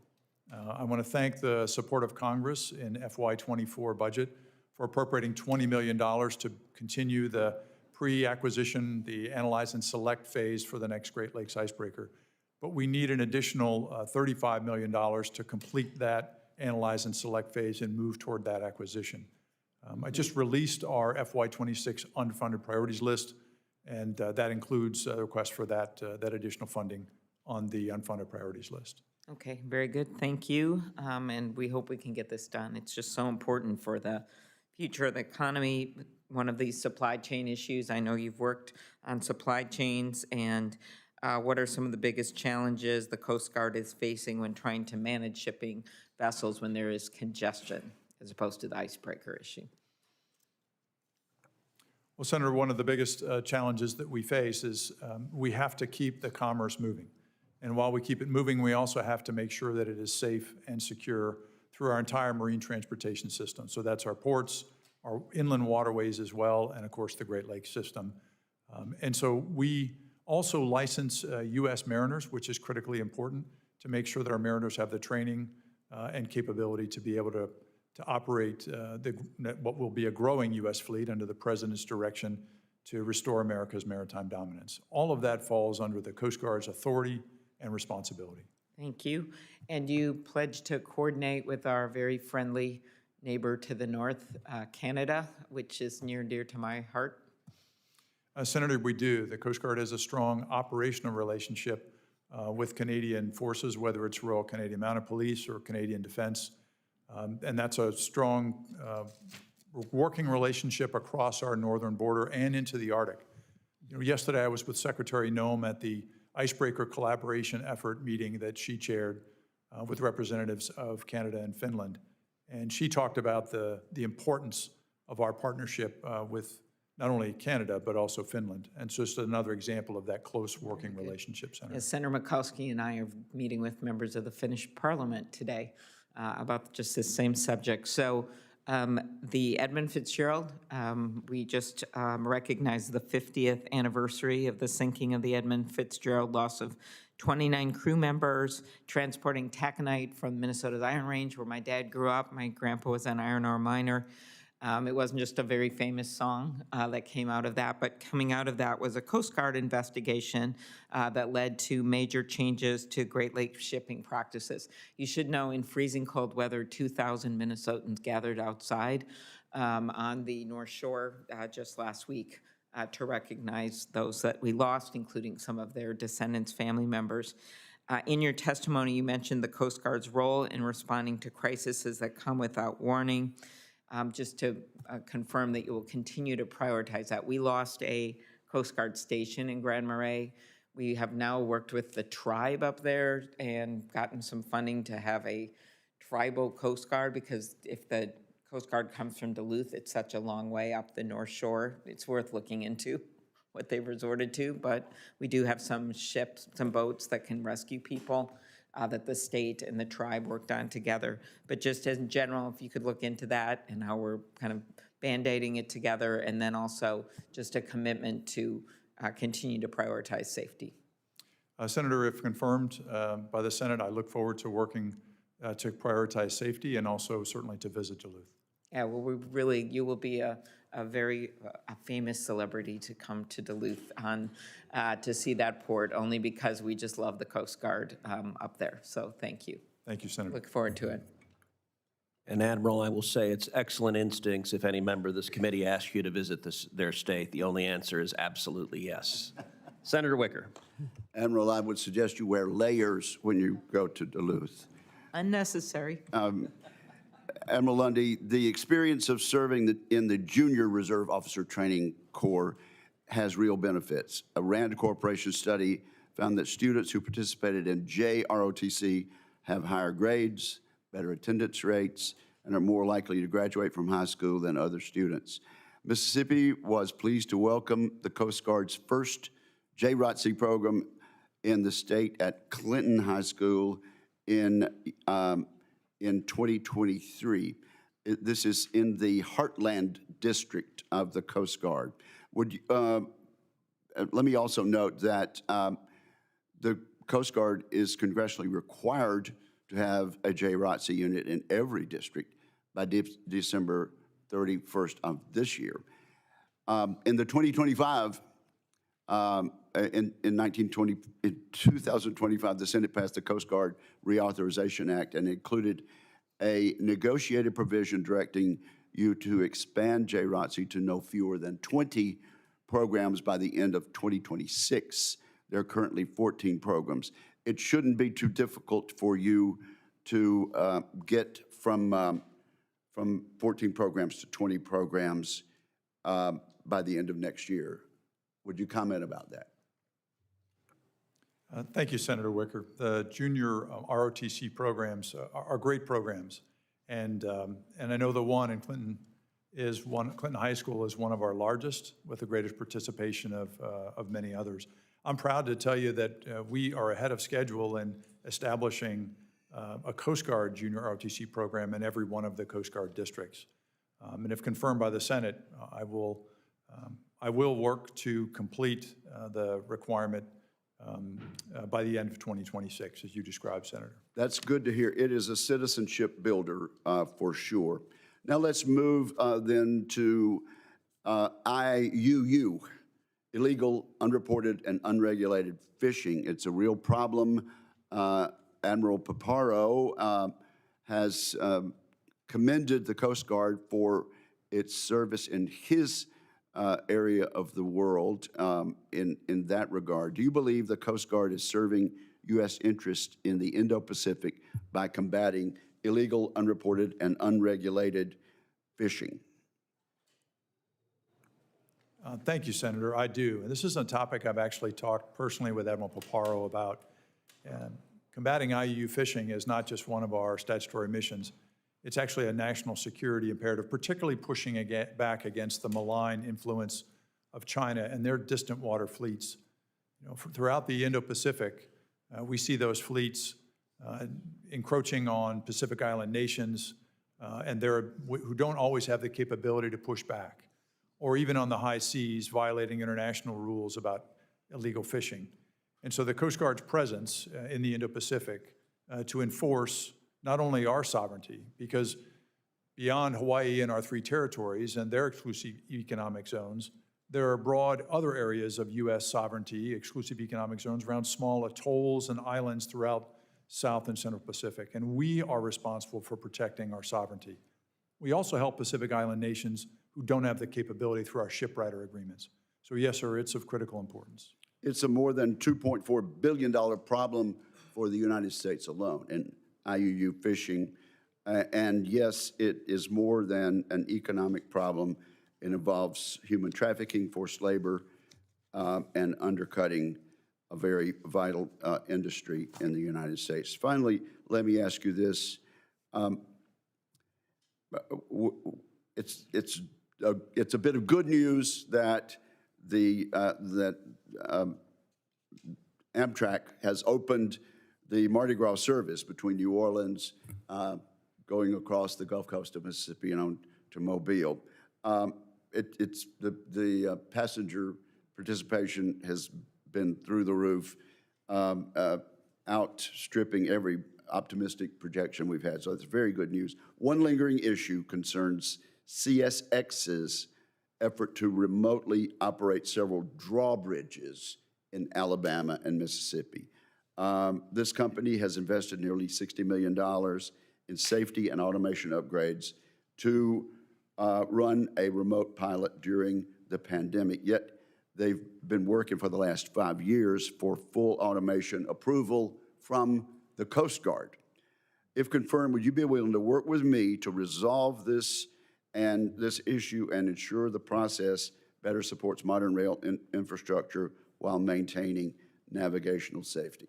[SPEAKER 11] I want to thank the support of Congress in FY24 budget for appropriating $20 million to continue the pre-acquisition, the analyze and select phase for the next Great Lakes icebreaker. But we need an additional $35 million to complete that analyze and select phase and move toward that acquisition. I just released our FY26 unfunded priorities list, and that includes a request for that additional funding on the unfunded priorities list.
[SPEAKER 12] Okay, very good. Thank you. And we hope we can get this done. It's just so important for the future of the economy. One of these supply chain issues, I know you've worked on supply chains, and what are some of the biggest challenges the Coast Guard is facing when trying to manage shipping vessels when there is congestion, as opposed to the icebreaker issue?
[SPEAKER 11] Well, Senator, one of the biggest challenges that we face is we have to keep the commerce moving. And while we keep it moving, we also have to make sure that it is safe and secure through our entire marine transportation system. So that's our ports, our inland waterways as well, and of course the Great Lakes system. And so we also license U.S. mariners, which is critically important to make sure that our mariners have the training and capability to be able to operate what will be a growing U.S. fleet under the President's direction to restore America's maritime dominance. All of that falls under the Coast Guard's authority and responsibility.
[SPEAKER 12] Thank you. And you pledge to coordinate with our very friendly neighbor to the north, Canada, which is near and dear to my heart.
[SPEAKER 11] Senator, we do. The Coast Guard has a strong operational relationship with Canadian forces, whether it's Royal Canadian Mounted Police or Canadian Defense. And that's a strong working relationship across our northern border and into the Arctic. You know, yesterday I was with Secretary Noem at the Icebreaker Collaboration Effort meeting that she chaired with representatives of Canada and Finland. And she talked about the importance of our partnership with not only Canada, but also Finland. And so it's just another example of that close working relationship, Senator.
[SPEAKER 12] Yes, Senator Mikulski and I are meeting with members of the Finnish Parliament today about just this same subject. So the Edmund Fitzgerald, we just recognized the 50th anniversary of the sinking of the Edmund Fitzgerald, loss of 29 crew members transporting taconite from Minnesota's Iron Range, where my dad grew up. My grandpa was an iron ore miner. It wasn't just a very famous song that came out of that, but coming out of that was a Coast Guard investigation that led to major changes to Great Lakes shipping practices. You should know in freezing cold weather, 2,000 Minnesotans gathered outside on the North Shore just last week to recognize those that we lost, including some of their descendants' family members. In your testimony, you mentioned the Coast Guard's role in responding to crises that come without warning. Just to confirm that you will continue to prioritize that. We lost a Coast Guard station in Grand Marais. We have now worked with the tribe up there and gotten some funding to have a tribal Coast Guard, because if the Coast Guard comes from Duluth, it's such a long way up the North Shore. It's worth looking into what they've resorted to, but we do have some ships, some boats that can rescue people that the state and the tribe worked on together. But just in general, if you could look into that and how we're kind of band-aiding it together, and then also just a commitment to continue to prioritize safety.
[SPEAKER 11] Senator, if confirmed by the Senate, I look forward to working to prioritize safety and also certainly to visit Duluth.
[SPEAKER 12] Yeah, well, you will be a very famous celebrity to come to Duluth on to see that port, only because we just love the Coast Guard up there. So thank you.
[SPEAKER 11] Thank you, Senator.
[SPEAKER 12] Look forward to it.
[SPEAKER 1] And Admiral, I will say it's excellent instincts if any member of this committee asks you to visit their state. The only answer is absolutely yes. Senator Wicker.
[SPEAKER 3] Admiral, I would suggest you wear layers when you go to Duluth.
[SPEAKER 12] Unnecessary.
[SPEAKER 3] Admiral Lunday, the experience of serving in the Junior Reserve Officer Training Corps has real benefits. A RAND Corporation study found that students who participated in JROTC have higher grades, better attendance rates, and are more likely to graduate from high school than other students. Mississippi was pleased to welcome the Coast Guard's first JROTC program in the state at Clinton High School in 2023. This is in the Heartland District of the Coast Guard. Let me also note that the Coast Guard is congressionally required to have a JROTC unit in every district by December 31st of this year. In the 2025, in 2025, the Senate passed the Coast Guard Reauthorization Act and included a negotiated provision directing you to expand JROTC to no fewer than 20 programs by the end of 2026. There are currently 14 programs. It shouldn't be too difficult for you to get from 14 programs to 20 programs by the end of next year. Would you comment about that?
[SPEAKER 11] Thank you, Senator Wicker. The junior ROTC programs are great programs, and I know the one in Clinton Clinton High School is one of our largest, with the greatest participation of many others. I'm proud to tell you that we are ahead of schedule in establishing a Coast Guard junior ROTC program in every one of the Coast Guard districts. And if confirmed by the Senate, I will work to complete the requirement by the end of 2026, as you described, Senator.
[SPEAKER 3] That's good to hear. It is a citizenship builder for sure. Now let's move then to IUU, illegal, unreported, and unregulated fishing. It's a real problem. Admiral Paparo has commended the Coast Guard for its service in his area of the world in that regard. Do you believe the Coast Guard is serving U.S. interest in the Indo-Pacific by combating illegal, unreported, and unregulated fishing?
[SPEAKER 11] Thank you, Senator. I do. And this is a topic I've actually talked personally with Admiral Paparo about. Combating IUU fishing is not just one of our statutory missions. It's actually a national security imperative, particularly pushing back against the malign influence of China and their distant water fleets. You know, throughout the Indo-Pacific, we see those fleets encroaching on Pacific Island nations, and who don't always have the capability to push back, or even on the high seas, violating international rules about illegal fishing. And so the Coast Guard's presence in the Indo-Pacific to enforce not only our sovereignty, because beyond Hawaii and our 3 territories and their exclusive economic zones, there are broad other areas of U.S. sovereignty, exclusive economic zones around small atolls and islands throughout South and Central Pacific, and we are responsible for protecting our sovereignty. We also help Pacific Island nations who don't have the capability through our shipwriter agreements. So yes, sir, it's of critical importance.
[SPEAKER 3] It's a more than $2.4 billion problem for the United States alone in IUU fishing. And yes, it is more than an economic problem. It involves human trafficking, forced labor, and undercutting a very vital industry in the United States. Finally, let me ask you this. It's a bit of good news that Amtrak has opened the Mardi Gras service between New Orleans, going across the Gulf Coast of Mississippi and on to Mobile. The passenger participation has been through the roof, outstripping every optimistic projection we've had. So it's very good news. One lingering issue concerns CSX's effort to remotely operate several drawbridges in Alabama and Mississippi. This company has invested nearly $60 million in safety and automation upgrades to run a remote pilot during the pandemic. Yet they've been working for the last 5 years for full automation approval from the Coast Guard. If confirmed, would you be willing to work with me to resolve this issue and ensure the process better supports modern rail infrastructure while maintaining navigational safety?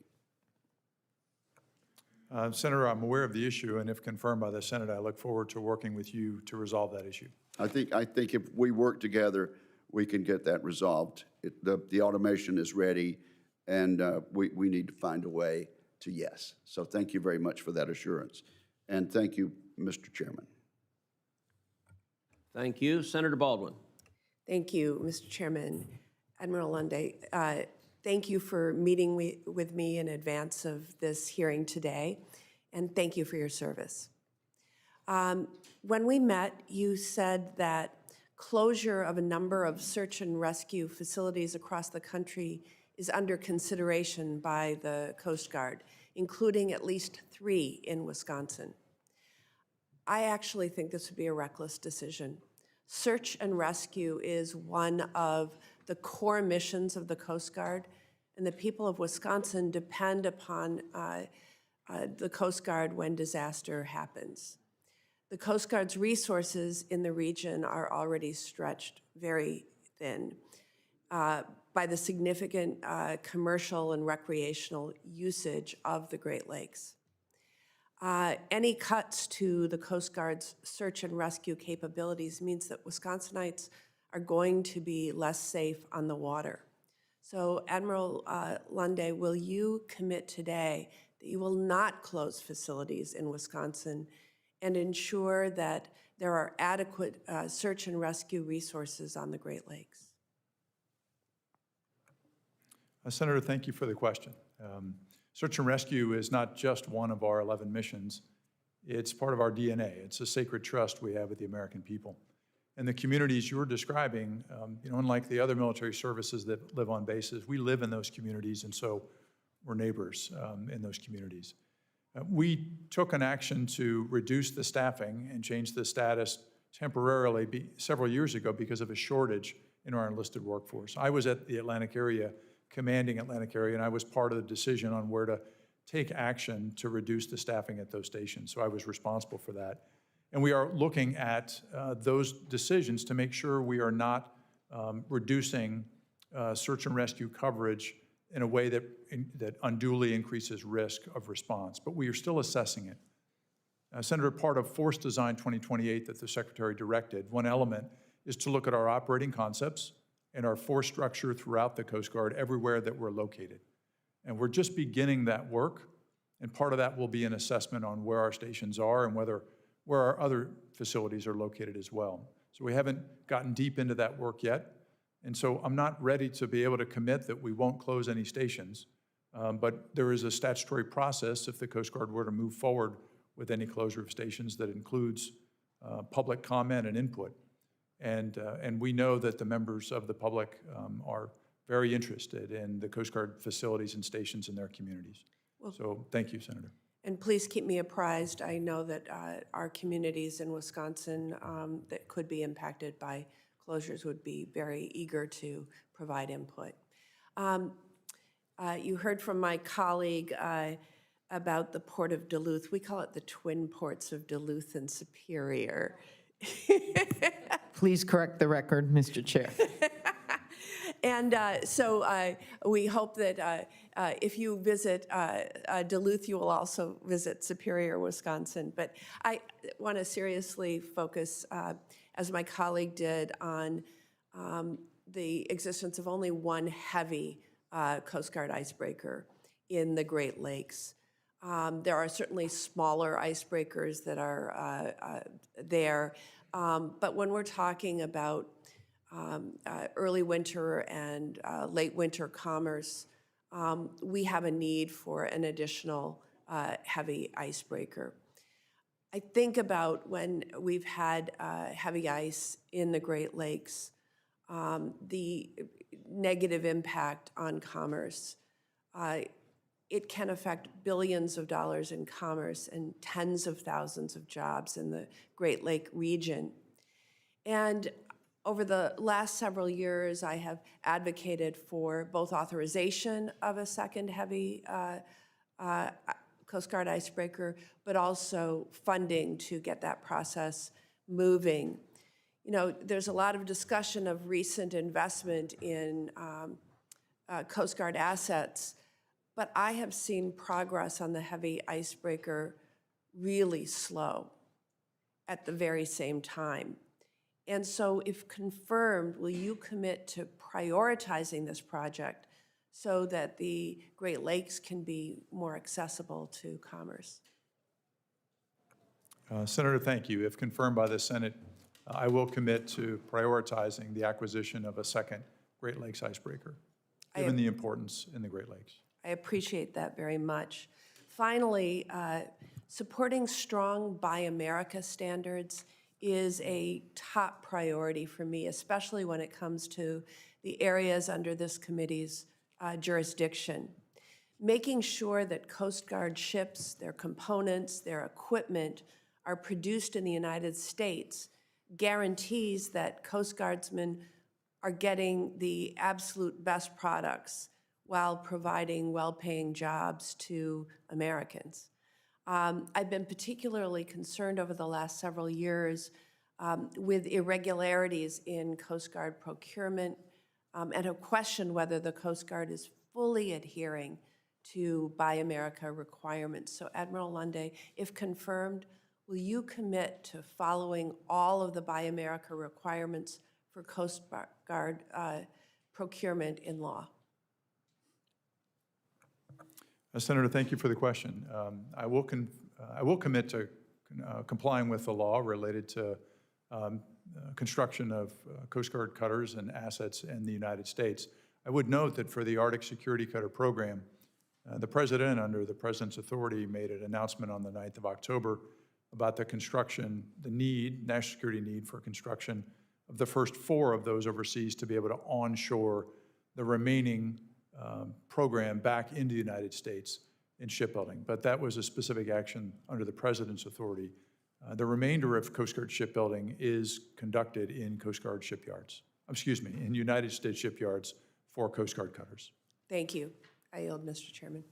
[SPEAKER 11] Senator, I'm aware of the issue, and if confirmed by the Senate, I look forward to working with you to resolve that issue.
[SPEAKER 3] I think if we work together, we can get that resolved. The automation is ready, and we need to find a way to yes. So thank you very much for that assurance. And thank you, Mr. Chairman.
[SPEAKER 1] Thank you. Senator Baldwin.
[SPEAKER 13] Thank you, Mr. Chairman. Admiral Lunday, thank you for meeting with me in advance of this hearing today, and thank you for your service. When we met, you said that closure of a number of search and rescue facilities across the country is under consideration by the Coast Guard, including at least 3 in Wisconsin. I actually think this would be a reckless decision. Search and rescue is one of the core missions of the Coast Guard, and the people of Wisconsin depend upon the Coast Guard when disaster happens. The Coast Guard's resources in the region are already stretched very thin by the significant commercial and recreational usage of the Great Lakes. Any cuts to the Coast Guard's search and rescue capabilities means that Wisconsinites are going to be less safe on the water. So Admiral Lunday, will you commit today that you will not close facilities in Wisconsin and ensure that there are adequate search and rescue resources on the Great Lakes?
[SPEAKER 11] Senator, thank you for the question. Search and rescue is not just one of our 11 missions. It's part of our DNA. It's a sacred trust we have with the American people. And the communities you're describing, unlike the other military services that live on bases, we live in those communities, and so we're neighbors in those communities. We took an action to reduce the staffing and change the status temporarily several years ago because of a shortage in our enlisted workforce. I was at the Atlantic area, commanding Atlantic area, and I was part of the decision on where to take action to reduce the staffing at those stations. So I was responsible for that. And we are looking at those decisions to make sure we are not reducing search and rescue coverage in a way that unduly increases risk of response. But we are still assessing it. Senator, part of Force Design 2028 that the Secretary directed, one element is to look at our operating concepts and our force structure throughout the Coast Guard, everywhere that we're located. And we're just beginning that work, and part of that will be an assessment on where our stations are and where our other facilities are located as well. So we haven't gotten deep into that work yet, and so I'm not ready to be able to commit that we won't close any stations, but there is a statutory process if the Coast Guard were to move forward with any closure of stations that includes public comment and input. And we know that the members of the public are very interested in the Coast Guard facilities and stations in their communities. Well, so thank you, Senator.
[SPEAKER 13] And please keep me apprised. I know that our communities in Wisconsin that could be impacted by closures would be very eager to provide input. You heard from my colleague about the Port of Duluth. We call it the Twin Ports of Duluth and Superior.
[SPEAKER 12] Please correct the record, Mr. Chair.
[SPEAKER 13] And so we hope that if you visit Duluth, you will also visit Superior, Wisconsin. But I want to seriously focus, as my colleague did, on the existence of only one heavy Coast Guard icebreaker in the Great Lakes. There are certainly smaller icebreakers that are there, but when we're talking about early winter and late winter commerce, we have a need for an additional heavy icebreaker. I think about when we've had heavy ice in the Great Lakes, the negative impact on commerce. It can affect billions of dollars in commerce and tens of thousands of jobs in the Great Lake region. And over the last several years, I have advocated for both authorization of a second heavy Coast Guard icebreaker, but also funding to get that process moving. You know, there's a lot of discussion of recent investment in Coast Guard assets, but I have seen progress on the heavy icebreaker really slow at the very same time. And so if confirmed, will you commit to prioritizing this project so that the Great Lakes can be more accessible to commerce?
[SPEAKER 11] Senator, thank you. If confirmed by the Senate, I will commit to prioritizing the acquisition of a second Great Lakes icebreaker, given the importance in the Great Lakes.
[SPEAKER 13] I appreciate that very much. Finally, supporting strong Buy America standards is a top priority for me, especially when it comes to the areas under this committee's jurisdiction. Making sure that Coast Guard ships, their components, their equipment are produced in the United States guarantees that Coast Guardsmen are getting the absolute best products while providing well-paying jobs to Americans. I've been particularly concerned over the last several years with irregularities in Coast Guard procurement and have questioned whether the Coast Guard is fully adhering to Buy America requirements. So Admiral Lunday, if confirmed, will you commit to following all of the Buy America requirements for Coast Guard procurement in law?
[SPEAKER 11] Senator, thank you for the question. I will commit to complying with the law related to construction of Coast Guard cutters and assets in the United States. I would note that for the Arctic Security Cutter Program, the President, under the President's authority, made an announcement on the 9th of October about the construction, the need, national security need for construction of the first 4 of those overseas to be able to onshore the remaining program back into the United States in shipbuilding. But that was a specific action under the President's authority. The remainder of Coast Guard shipbuilding is conducted in Coast Guard shipyards, in United States shipyards for Coast Guard cutters.
[SPEAKER 13] Thank you. I yield, Mr. Chairman.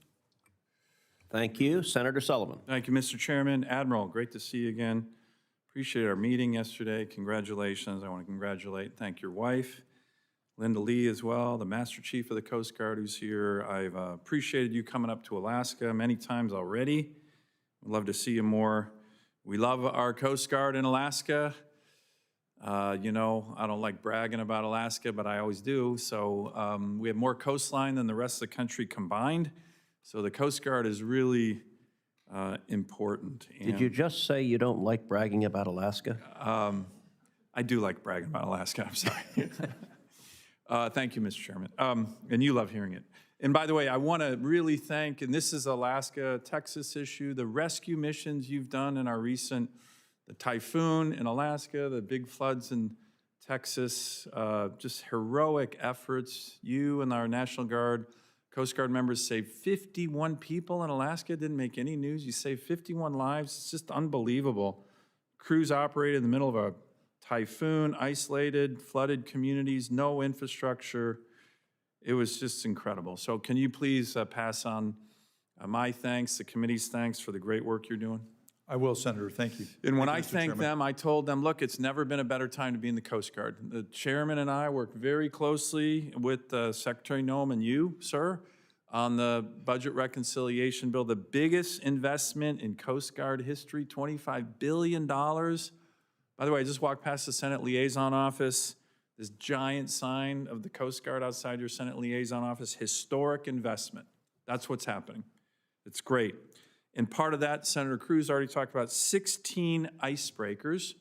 [SPEAKER 1] Thank you. Senator Sullivan.
[SPEAKER 8] Thank you, Mr. Chairman. Admiral, great to see you again. Appreciate our meeting yesterday. Congratulations. I want to congratulate and thank your wife, Linda Lee, as well, the Master Chief of the Coast Guard who's here. I've appreciated you coming up to Alaska many times already. I'd love to see you more. We love our Coast Guard in Alaska. You know, I don't like bragging about Alaska, but I always do. So we have more coastline than the rest of the country combined. So the Coast Guard is really important.
[SPEAKER 1] Did you just say you don't like bragging about Alaska?
[SPEAKER 8] I do like bragging about Alaska, I'm sorry. Thank you, Mr. Chairman. And you love hearing it. And by the way, I want to really thank, and this is Alaska, Texas issue, the rescue missions you've done in our recent, the typhoon in Alaska, the big floods in Texas, just heroic efforts. You and our National Guard, Coast Guard members saved 51 people in Alaska. Didn't make any news. You saved 51 lives. It's just unbelievable. Crews operated in the middle of a typhoon, isolated, flooded communities, no infrastructure. It was just incredible. So can you please pass on my thanks, the committee's thanks for the great work you're doing?
[SPEAKER 11] I will, Senator. Thank you.
[SPEAKER 8] And when I
[SPEAKER 11] Mr.
[SPEAKER 8] thanked
[SPEAKER 11] Chairman.
[SPEAKER 8] them, I told them, look, it's never been a better time to be in the Coast Guard. The chairman and I worked very closely with Secretary Noem and you, sir, on the budget reconciliation bill, the biggest investment in Coast Guard history, $25 billion. By the way, I just walked past the Senate Liaison Office, this giant sign of the Coast Guard outside your Senate Liaison Office, historic investment. That's what's happening. It's great. And part of that, Senator Cruz already talked about 16 icebreakers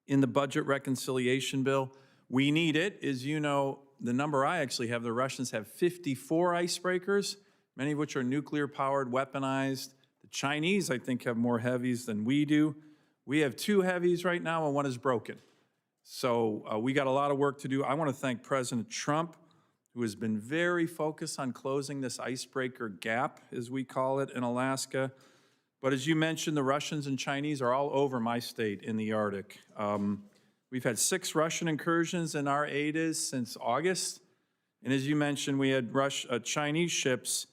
[SPEAKER 8] in the budget reconciliation bill. We need it. As you know, the number I actually have, the Russians have 54 icebreakers, many of which are nuclear-powered, weaponized. The Chinese, I think, have more heavies than we do. We have 2 heavies right now, and 1 is broken. So we got a lot of work to do. I want to thank President Trump, who has been very focused on closing this icebreaker gap, as we call it, in Alaska. But as you mentioned, the Russians and Chinese are all over my state in the Arctic. We've had 6 Russian incursions in our ADAs since August. And as you mentioned, we had Chinese ships,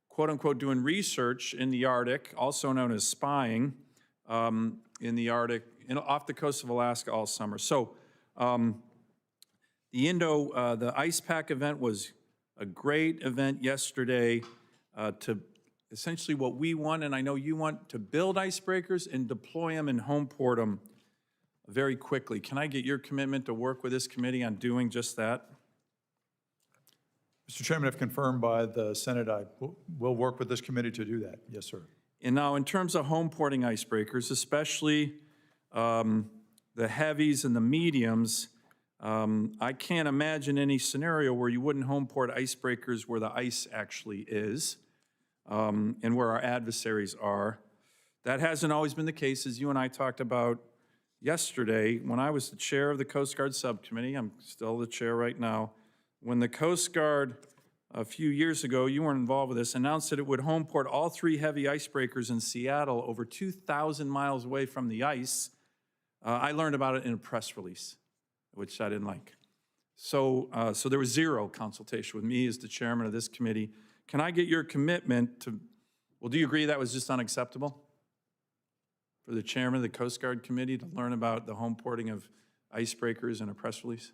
[SPEAKER 8] quote unquote, doing research in the Arctic, also known as spying, in the Arctic, off the coast of Alaska all summer. So the Ice Pack event was a great event yesterday to essentially what we want, and I know you want, to build icebreakers and deploy them and home port them very quickly. Can I get your commitment to work with this committee on doing just that?
[SPEAKER 11] Mr. Chairman, if confirmed by the Senate, I will work with this committee to do that. Yes, sir.
[SPEAKER 8] And now in terms of home porting icebreakers, especially the heavies and the mediums, I can't imagine any scenario where you wouldn't home port icebreakers where the ice actually is and where our adversaries are. That hasn't always been the case, as you and I talked about yesterday when I was the chair of the Coast Guard Subcommittee. I'm still the chair right now. When the Coast Guard, a few years ago, you weren't involved with this, announced that it would home port all 3 heavy icebreakers in Seattle over 2,000 miles away from the ice, I learned about it in a press release, which I didn't like. So there was 0 consultation with me as the chairman of this committee. Can I get your commitment to, well, do you agree that was just unacceptable for the chairman of the Coast Guard Committee to learn about the home porting of icebreakers in a press release?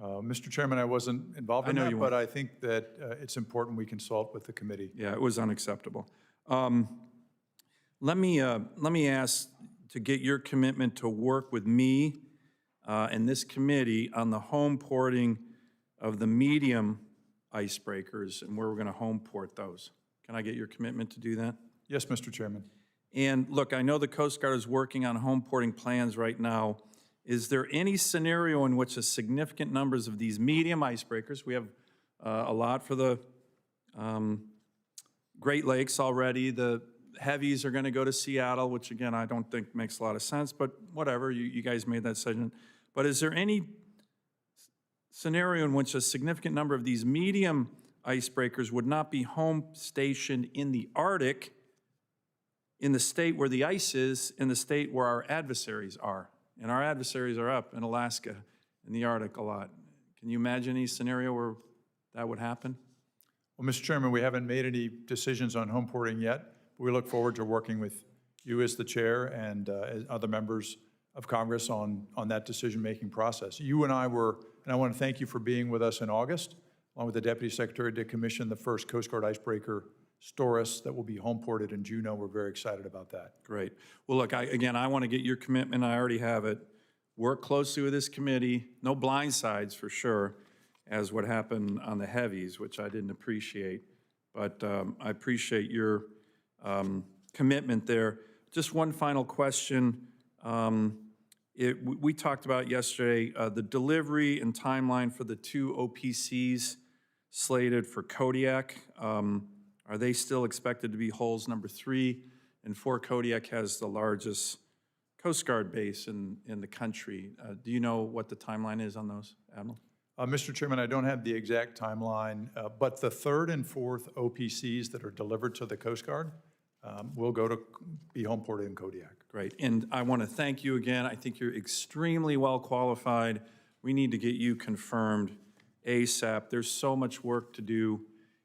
[SPEAKER 11] Mr. Chairman, I wasn't involved in
[SPEAKER 8] I know
[SPEAKER 11] that,
[SPEAKER 8] you
[SPEAKER 11] but
[SPEAKER 8] weren't.
[SPEAKER 11] I think that it's important we consult with the committee.
[SPEAKER 8] Yeah, it was unacceptable. Let me ask to get your commitment to work with me and this committee on the home porting of the medium icebreakers and where we're going to home port those. Can I get your commitment to do that?
[SPEAKER 11] Yes, Mr. Chairman.
[SPEAKER 8] And look, I know the Coast Guard is working on home porting plans right now. Is there any scenario in which a significant numbers of these medium icebreakers, we have a lot for the Great Lakes already, the heavies are going to go to Seattle, which again, I don't think makes a lot of sense, but whatever, you guys made that decision. But is there any scenario in which a significant number of these medium icebreakers would not be home stationed in the Arctic, in the state where the ice is, in the state where our adversaries are? And our adversaries are up in Alaska, in the Arctic a lot. Can you imagine any scenario where that would happen?
[SPEAKER 11] Well, Mr. Chairman, we haven't made any decisions on home porting yet. But we look forward to working with you as the chair and as other members of Congress on that decision-making process. You and I were, and I want to thank you for being with us in August, along with the Deputy Secretary, to commission the first Coast Guard icebreaker, Storis, that will be home ported in Juneau. We're very excited about that.
[SPEAKER 8] Great. Well, look, again, I want to get your commitment. I already have it. Work closely with this committee. No blind sides for sure, as what happened on the heavies, which I didn't appreciate. But I appreciate your commitment there. Just one final question. We talked about yesterday the delivery and timeline for the 2 OPCs slated for Kodiak. Are they still expected to be holes number 3 and 4? Kodiak has the largest Coast Guard base in the country. Do you know what the timeline is on those, Admiral?
[SPEAKER 11] Mr. Chairman, I don't have the exact timeline, but the 3rd and 4th OPCs that are delivered to the Coast Guard will go to be home ported in Kodiak.
[SPEAKER 8] Great. And I want to thank you again. I think you're extremely well qualified. We need to get you confirmed ASAP. There's so much work to do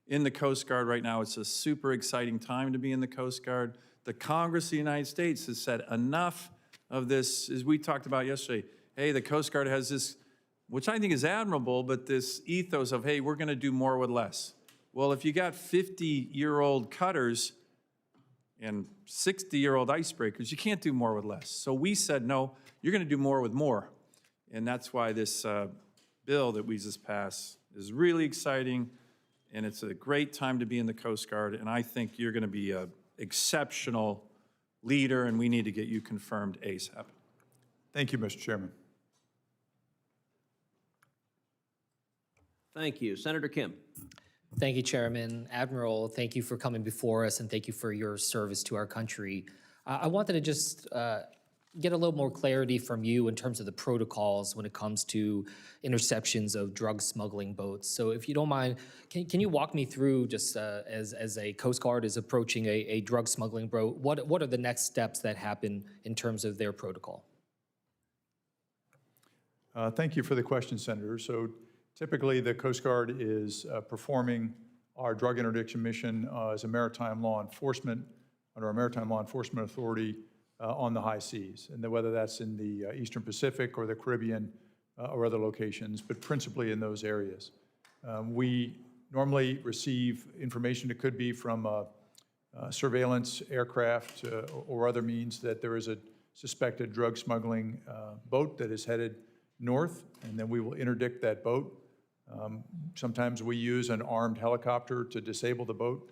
[SPEAKER 8] in the Coast Guard right now. It's a super exciting time to be in the Coast Guard. The Congress of the United States has said enough of this, as we talked about yesterday. Hey, the Coast Guard has this, which I think is admirable, but this ethos of, hey, we're going to do more with less. Well, if you got 50-year-old cutters and 60-year-old icebreakers, you can't do more with less. So we said, no, you're going to do more with more. And that's why this bill that we just passed is really exciting, and it's a great time to be in the Coast Guard, and I think you're going to be an exceptional leader, and we need to get you confirmed ASAP.
[SPEAKER 11] Thank you, Mr. Chairman.
[SPEAKER 1] Thank you. Senator Kim.
[SPEAKER 14] Thank you, Chairman. Admiral, thank you for coming before us, and thank you for your service to our country. I wanted to just get a little more clarity from you in terms of the protocols when it comes to interceptions of drug smuggling boats. So if you don't mind, can you walk me through, just as a Coast Guard is approaching a drug smuggling boat, what are the next steps that happen in terms of their protocol?
[SPEAKER 11] Thank you for the question, Senator. So typically, the Coast Guard is performing our drug interdiction mission as a maritime law enforcement, under our Maritime Law Enforcement Authority on the high seas, and whether that's in the Eastern Pacific or the Caribbean or other locations, but principally in those areas. We normally receive information that could be from surveillance aircraft or other means that there is a suspected drug smuggling boat that is headed north, and then we will interdict that boat. Sometimes we use an armed helicopter to disable the boat,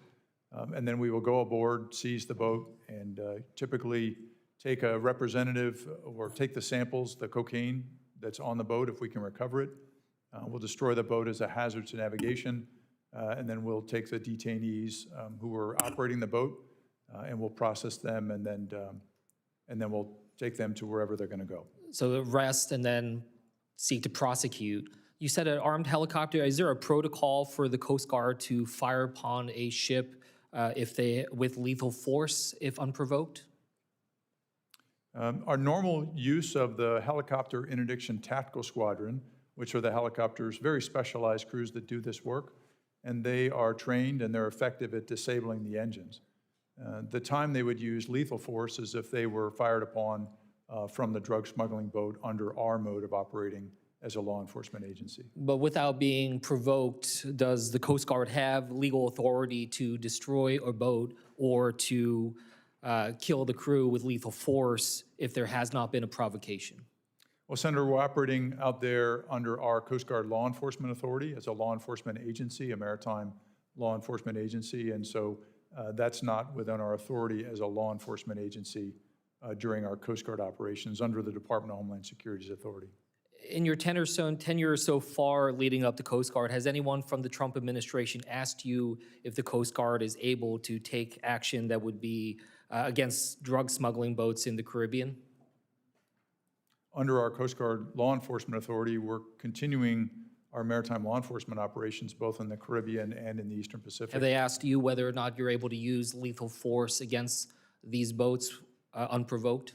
[SPEAKER 11] and then we will go aboard, seize the boat, and typically take a representative or take the samples, the cocaine that's on the boat if we can recover it. We'll destroy the boat as a hazard to navigation, and then we'll take the detainees who are operating the boat, and we'll process them, and then we'll take them to wherever they're going to go.
[SPEAKER 14] So arrest and then seek to prosecute. You said an armed helicopter. Is there a protocol for the Coast Guard to fire upon a ship with lethal force if unprovoked?
[SPEAKER 11] Our normal use of the Helicopter Interdiction Tactical Squadron, which are the helicopters, very specialized crews that do this work, and they are trained and they're effective at disabling the engines. The time they would use lethal force is if they were fired upon from the drug smuggling boat under our mode of operating as a law enforcement agency.
[SPEAKER 14] But without being provoked, does the Coast Guard have legal authority to destroy a boat or to kill the crew with lethal force if there has not been a provocation?
[SPEAKER 11] Well, Senator, we're operating out there under our Coast Guard law enforcement authority as a law enforcement agency, a maritime law enforcement agency, and so that's not within our authority as a law enforcement agency during our Coast Guard operations under the Department of Homeland Security's authority.
[SPEAKER 14] In your tenure so far leading up to Coast Guard, has anyone from the Trump administration asked you if the Coast Guard is able to take action that would be against drug smuggling boats in the Caribbean?
[SPEAKER 11] Under our Coast Guard law enforcement authority, we're continuing our maritime law enforcement operations both in the Caribbean and in the Eastern Pacific.
[SPEAKER 14] Have they asked you whether or not you're able to use lethal force against these boats unprovoked?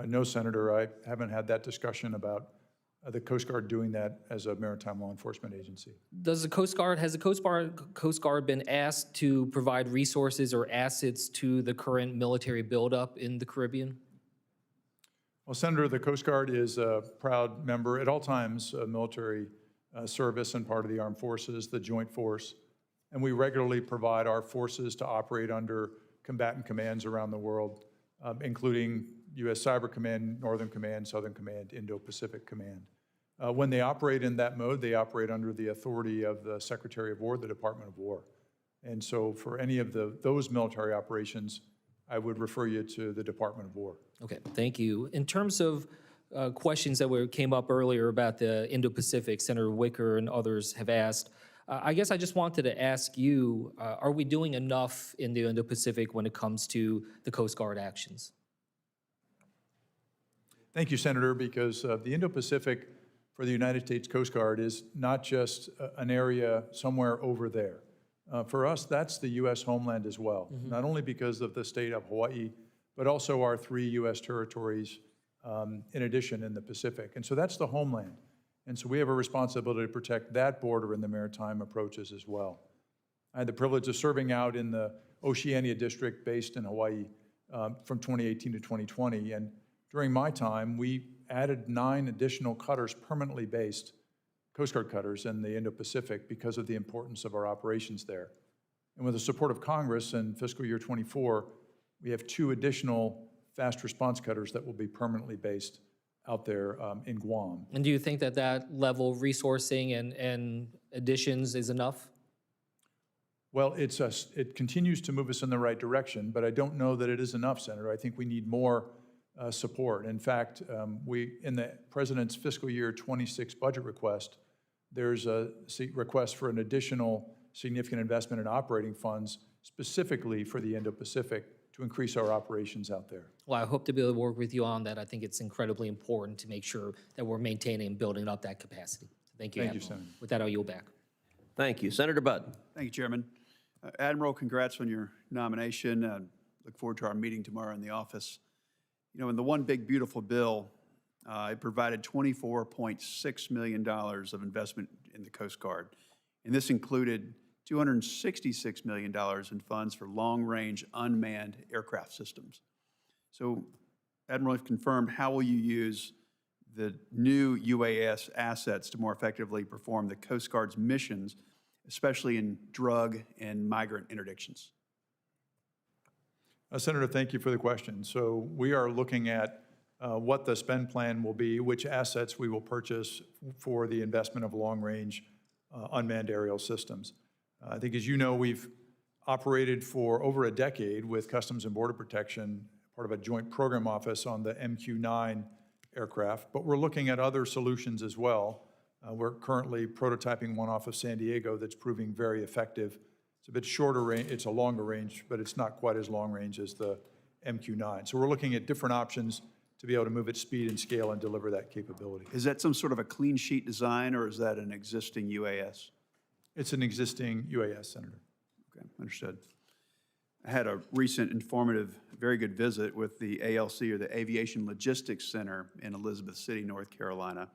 [SPEAKER 11] No, Senator, I haven't had that discussion about the Coast Guard doing that as a maritime law enforcement agency.
[SPEAKER 14] Has the Coast Guard been asked to provide resources or assets to the current military buildup in the Caribbean?
[SPEAKER 11] Well, Senator, the Coast Guard is a proud member at all times of military service and part of the armed forces, the Joint Force, and we regularly provide our forces to operate under combatant commands around the world, including U.S. Cyber Command, Northern Command, Southern Command, Indo-Pacific Command. When they operate in that mode, they operate under the authority of the Secretary of War, the Department of War. And so for any of those military operations, I would refer you to the Department of War.
[SPEAKER 14] Okay, thank you. In terms of questions that came up earlier about the Indo-Pacific, Senator Wicker and others have asked, I guess I just wanted to ask you, are we doing enough in the Indo-Pacific when it comes to the Coast Guard actions?
[SPEAKER 11] Thank you, Senator, because the Indo-Pacific for the United States Coast Guard is not just an area somewhere over there. For us, that's the U.S. homeland as well, not only because of the state of Hawaii, but also our 3 U.S. territories in addition in the Pacific. And so that's the homeland. And so we have a responsibility to protect that border and the maritime approaches as well. I had the privilege of serving out in the Oceania District based in Hawaii from 2018 to 2020. And during my time, we added 9 additional cutters, permanently based Coast Guard cutters in the Indo-Pacific because of the importance of our operations there. And with the support of Congress in fiscal year 24, we have 2 additional fast response cutters that will be permanently based out there in Guam.
[SPEAKER 14] And do you think that that level of resourcing and additions is enough?
[SPEAKER 11] Well, it continues to move us in the right direction, but I don't know that it is enough, Senator. I think we need more support. In fact, in the President's fiscal year 26 budget request, there's a request for an additional significant investment in operating funds specifically for the Indo-Pacific to increase our operations out there.
[SPEAKER 14] Well, I hope to be able to work with you on that. I think it's incredibly important to make sure that we're maintaining and building up that capacity. Thank you,
[SPEAKER 11] Thank you,
[SPEAKER 14] Admiral.
[SPEAKER 11] Senator.
[SPEAKER 14] With that, I'll yield back.
[SPEAKER 1] Thank you. Senator Budd.
[SPEAKER 15] Thank you, Chairman. Admiral, congrats on your nomination. Look forward to our meeting tomorrow in the office. You know, in the One Big Beautiful Bill, it provided $24.6 million of investment in the Coast Guard. And this included $266 million in funds for long-range unmanned aircraft systems. So, Admiral, if confirmed, how will you use the new UAS assets to more effectively perform the Coast Guard's missions, especially in drug and migrant interdictions?
[SPEAKER 11] Senator, thank you for the question. So we are looking at what the spend plan will be, which assets we will purchase for the investment of long-range unmanned aerial systems. I think, as you know, we've operated for over a decade with Customs and Border Protection, part of a joint program office on the MQ-9 aircraft, but we're looking at other solutions as well. We're currently prototyping one off of San Diego that's proving very effective. It's a bit shorter range, it's a longer range, but it's not quite as long range as the MQ-9. So we're looking at different options to be able to move at speed and scale and deliver that capability.
[SPEAKER 15] Is that some sort of a clean sheet design, or is that an existing UAS?
[SPEAKER 11] It's an existing UAS, Senator.
[SPEAKER 15] Okay, understood. I had a recent informative, very good visit with the ALC, or the Aviation Logistics Center in Elizabeth City, North Carolina.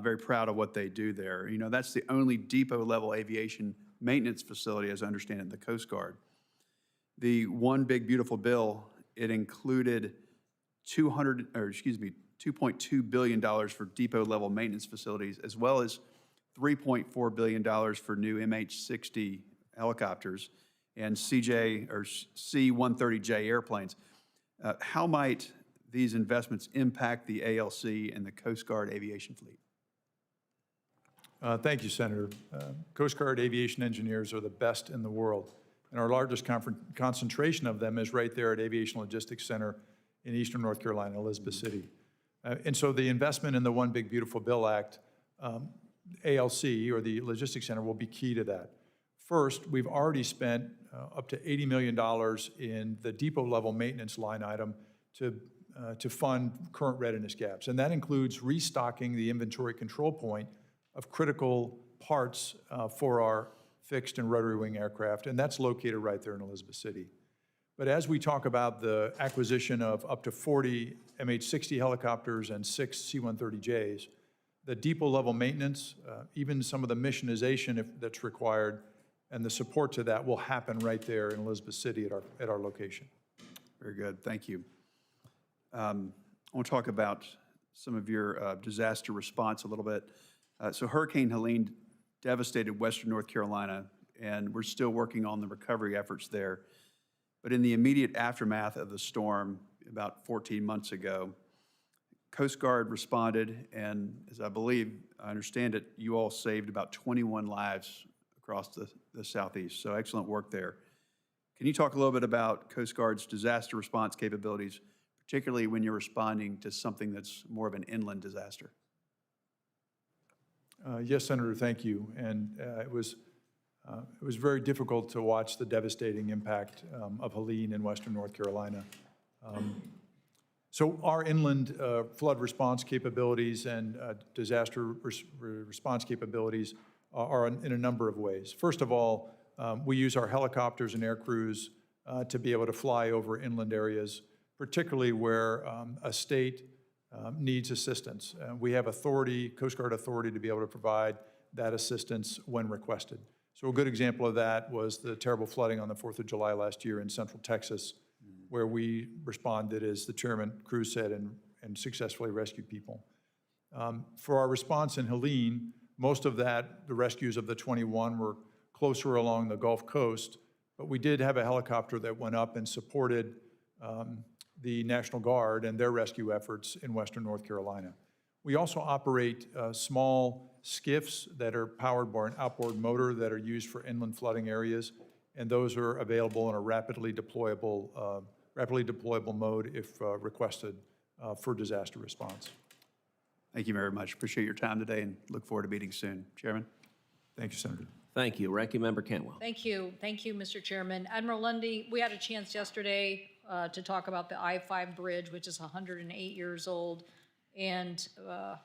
[SPEAKER 15] Very proud of what they do there. You know, that's the only depot-level aviation maintenance facility, as I understand it, in the Coast Guard. The One Big Beautiful Bill, it included $2.2 billion for depot-level maintenance facilities, as well as $3.4 billion for new MH-60 helicopters and C-130J airplanes. How might these investments impact the ALC and the Coast Guard aviation fleet?
[SPEAKER 11] Thank you, Senator. Coast Guard aviation engineers are the best in the world, and our largest concentration of them is right there at Aviation Logistics Center in eastern North Carolina, Elizabeth City. And so the investment in the One Big Beautiful Bill Act, ALC, or the Logistics Center, will be key to that. First, we've already spent up to $80 million in the depot-level maintenance line item to fund current readiness gaps, and that includes restocking the inventory control point of critical parts for our fixed and rotary wing aircraft, and that's located right there in Elizabeth City. But as we talk about the acquisition of up to 40 MH-60 helicopters and 6 C-130Js, the depot-level maintenance, even some of the missionization that's required, and the support to that will happen right there in Elizabeth City at our location.
[SPEAKER 15] Very good, thank you. I want to talk about some of your disaster response a little bit. So Hurricane Helene devastated Western North Carolina, and we're still working on the recovery efforts there. But in the immediate aftermath of the storm, about 14 months ago, Coast Guard responded, and as I understand it, you all saved about 21 lives across the Southeast, so excellent work there. Can you talk a little bit about Coast Guard's disaster response capabilities, particularly when you're responding to something that's more of an inland disaster?
[SPEAKER 11] Yes, Senator, thank you. And it was very difficult to watch the devastating impact of Helene in Western North Carolina. So our inland flood response capabilities and disaster response capabilities are in a number of ways. First of all, we use our helicopters and air crews to be able to fly over inland areas, particularly where a state needs assistance. We have authority, Coast Guard authority, to be able to provide that assistance when requested. So a good example of that was the terrible flooding on the 4th of July last year in central Texas, where we responded, as the Chairman Cruz said, and successfully rescued people. For our response in Helene, most of that, the rescues of the 21 were closer along the Gulf Coast, but we did have a helicopter that went up and supported the National Guard and their rescue efforts in Western North Carolina. We also operate small skiffs that are powered by an outboard motor that are used for inland flooding areas, and those are available in a rapidly deployable mode if requested for disaster response.
[SPEAKER 15] Thank you very much. Appreciate your time today and look forward to meeting soon. Chairman?
[SPEAKER 11] Thank you, Senator.
[SPEAKER 1] Thank you. Ranking Member Cantwell.
[SPEAKER 2] Thank you, Mr. Chairman. Admiral Lunday, we had a chance yesterday to talk about the I-5 bridge, which is 108 years old, and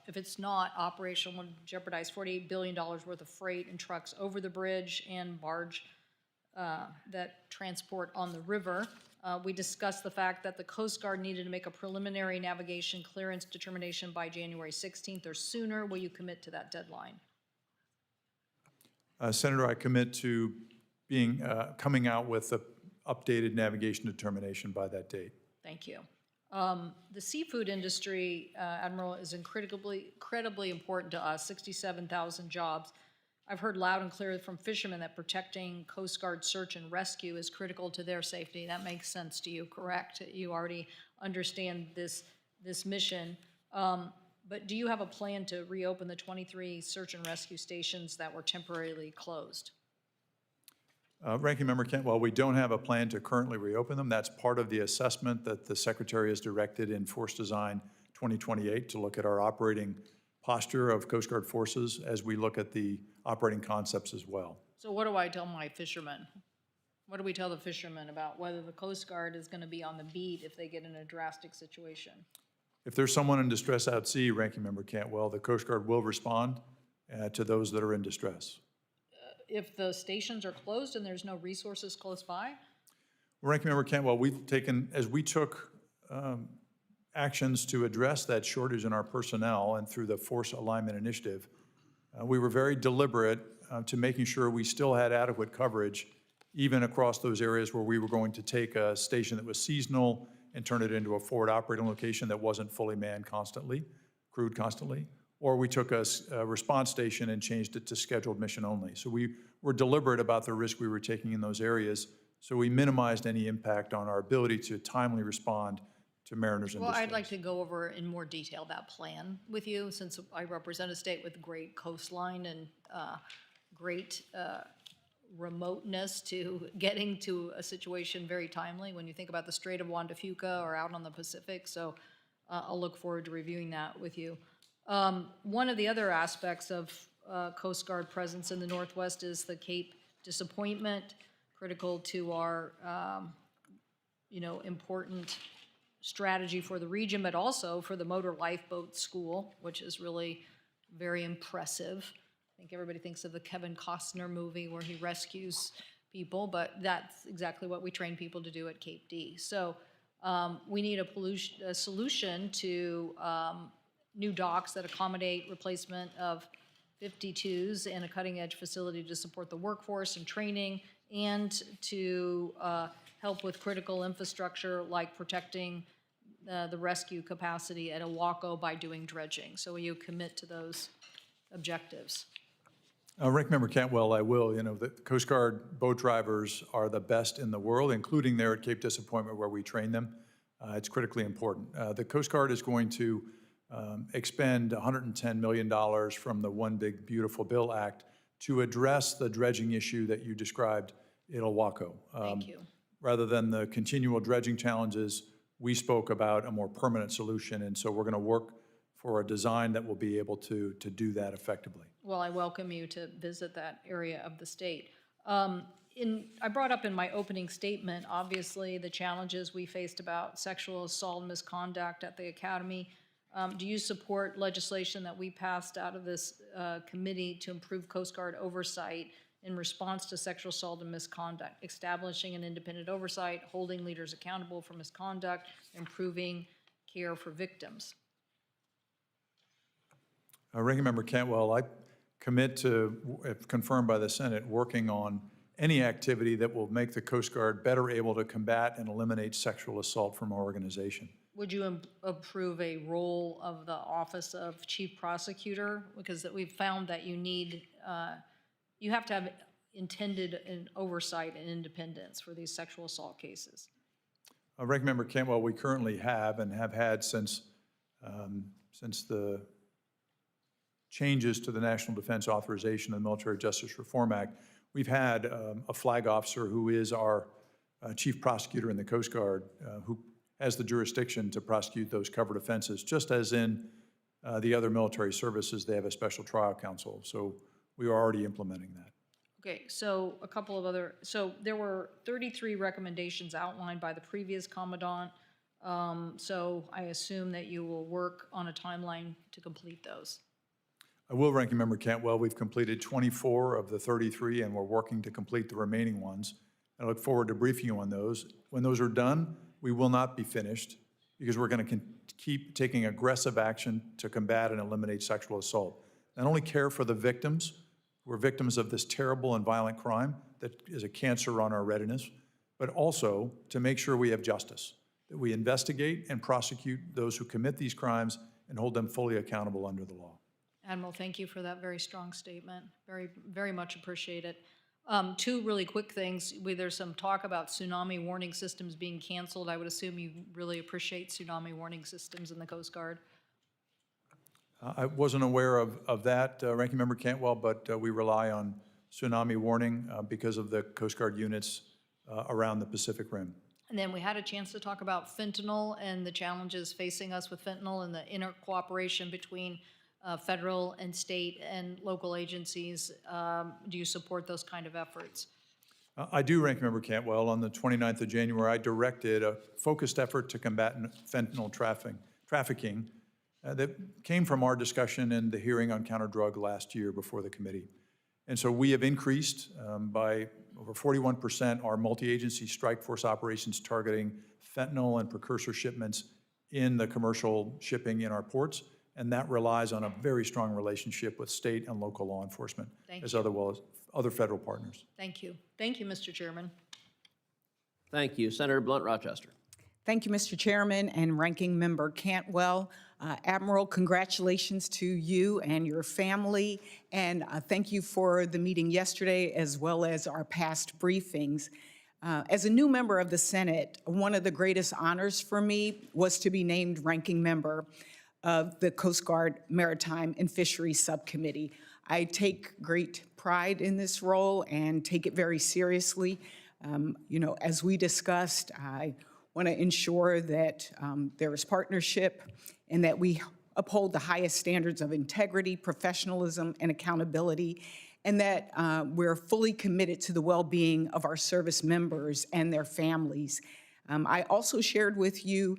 [SPEAKER 2] if it's not operational, would jeopardize $48 billion worth of freight and trucks over the bridge and barge that transport on the river. We discussed the fact that the Coast Guard needed to make a preliminary navigation clearance determination by January 16th or sooner. Will you commit to that deadline?
[SPEAKER 11] Senator, I commit to coming out with the updated navigation determination by that date.
[SPEAKER 2] Thank you. The seafood industry, Admiral, is incredibly important to us, 67,000 jobs. I've heard loud and clear from fishermen that protecting Coast Guard search and rescue is critical to their safety. That makes sense to you, correct? You already understand this mission. But do you have a plan to reopen the 23 search and rescue stations that were temporarily closed?
[SPEAKER 11] Ranking Member Cantwell, we don't have a plan to currently reopen them. That's part of the assessment that the Secretary has directed in Force Design 2028 to look at our operating posture of Coast Guard forces as we look at the operating concepts as well.
[SPEAKER 2] So what do I tell my fishermen? What do we tell the fishermen about whether the Coast Guard is going to be on the beat if they get in a drastic situation?
[SPEAKER 11] If there's someone in distress out at sea, Ranking Member Cantwell, the Coast Guard will respond to those that are in distress.
[SPEAKER 2] If the stations are closed and there's no resources close by?
[SPEAKER 11] Ranking Member Cantwell, as we took actions to address that shortage in our personnel and through the Force Alignment Initiative, we were very deliberate to making sure we still had adequate coverage even across those areas where we were going to take a station that was seasonal and turn it into a forward operating location that wasn't fully manned constantly, crewed constantly, or we took a response station and changed it to scheduled mission only. So we were deliberate about the risk we were taking in those areas, so we minimized any impact on our ability to timely respond to mariners in
[SPEAKER 2] Well,
[SPEAKER 11] distress.
[SPEAKER 2] I'd like to go over in more detail that plan with you, since I represent a state with great coastline and great remoteness to getting to a situation very timely when you think about the Strait of Juan de Fuca or out on the Pacific. So I'll look forward to reviewing that with you. One of the other aspects of Coast Guard presence in the Northwest is the Cape disappointment, critical to our, important strategy for the region, but also for the Motor Lifeboat School, which is really very impressive. I think everybody thinks of the Kevin Costner movie where he rescues people, but that's exactly what we train people to do at Cape D. So we need a solution to new docks that accommodate replacement of 52s and a cutting-edge facility to support the workforce and training, and to help with critical infrastructure like protecting the rescue capacity at Oahu by doing dredging. So will you commit to those objectives?
[SPEAKER 11] Ranking Member Cantwell, I will. The Coast Guard boat drivers are the best in the world, including there at Cape Disappointment where we train them. It's critically important. The Coast Guard is going to expend $110 million from the One Big Beautiful Bill Act to address the dredging issue that you described in Oahu.
[SPEAKER 2] Thank you.
[SPEAKER 11] Rather than the continual dredging challenges, we spoke about a more permanent solution, and so we're going to work for a design that will be able to do that effectively.
[SPEAKER 2] Well, I welcome you to visit that area of the state. I brought up in my opening statement, obviously, the challenges we faced about sexual assault and misconduct at the Academy. Do you support legislation that we passed out of this committee to improve Coast Guard oversight in response to sexual assault and misconduct, establishing an independent oversight, holding leaders accountable for misconduct, improving care for victims?
[SPEAKER 11] Ranking Member Cantwell, I commit to, if confirmed by the Senate, working on any activity that will make the Coast Guard better able to combat and eliminate sexual assault from our organization.
[SPEAKER 2] Would you approve a role of the Office of Chief Prosecutor? Because we've found that you have to have intended oversight and independence for these sexual assault cases.
[SPEAKER 11] Ranking Member Cantwell, we currently have and have had since the changes to the National Defense Authorization and the Military Justice Reform Act, we've had a flag officer who is our chief prosecutor in the Coast Guard who has the jurisdiction to prosecute those covered offenses, just as in the other military services, they have a special trial counsel. So we are already implementing that.
[SPEAKER 2] Okay, so a couple of other, so there were 33 recommendations outlined by the previous Commandant. So I assume that you will work on a timeline to complete those.
[SPEAKER 11] I will, Ranking Member Cantwell. We've completed 24 of the 33, and we're working to complete the remaining ones. I look forward to briefing you on those. When those are done, we will not be finished because we're going to keep taking aggressive action to combat and eliminate sexual assault. Not only care for the victims who are victims of this terrible and violent crime that is a cancer on our readiness, but also to make sure we have justice, that we investigate and prosecute those who commit these crimes and hold them fully accountable under the law.
[SPEAKER 2] Admiral, thank you for that very strong statement. Very, very much appreciate it. Two really quick things. There's some talk about tsunami warning systems being canceled. I would assume you really appreciate tsunami warning systems in the Coast Guard.
[SPEAKER 11] I wasn't aware of that, Ranking Member Cantwell, but we rely on tsunami warning because of the Coast Guard units around the Pacific Rim.
[SPEAKER 2] And then we had a chance to talk about fentanyl and the challenges facing us with fentanyl and the inter-cooperation between federal and state and local agencies. Do you support those kind of efforts?
[SPEAKER 11] I do, Ranking Member Cantwell. On the 29th of January, I directed a focused effort to combat fentanyl trafficking that came from our discussion in the hearing on counter-drug last year before the committee. And so we have increased by over 41% our multi-agency strike force operations targeting fentanyl and precursor shipments in the commercial shipping in our ports. And that relies on a very strong relationship with state and local law enforcement, as well as other federal partners.
[SPEAKER 2] Thank you. Thank you, Mr. Chairman.
[SPEAKER 1] Thank you. Senator Blunt Rochester.
[SPEAKER 16] Thank you, Mr. Chairman and Ranking Member Cantwell. Admiral, congratulations to you and your family, and thank you for the meeting yesterday as well as our past briefings. As a new member of the Senate, one of the greatest honors for me was to be named Ranking Member of the Coast Guard Maritime and Fisheries Subcommittee. I take great pride in this role and take it very seriously. As we discussed, I want to ensure that there is partnership and that we uphold the highest standards of integrity, professionalism, and accountability, and that we're fully committed to the well-being of our service members and their families. I also shared with you,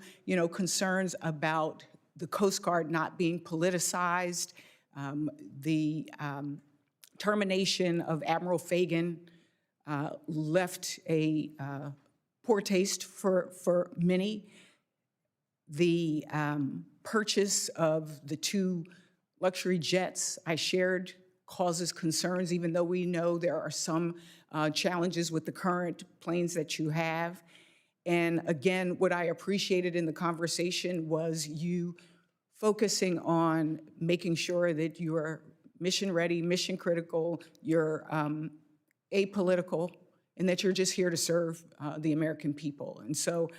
[SPEAKER 16] concerns about the Coast Guard not being politicized, the termination of Admiral Fagan left a poor taste for many. The purchase of the 2 luxury jets I shared causes concerns, even though we know there are some challenges with the current planes that you have. And again, what I appreciated in the conversation was you focusing on making sure that you are mission ready, mission critical, you're apolitical, and that you're just here to serve the American people. And so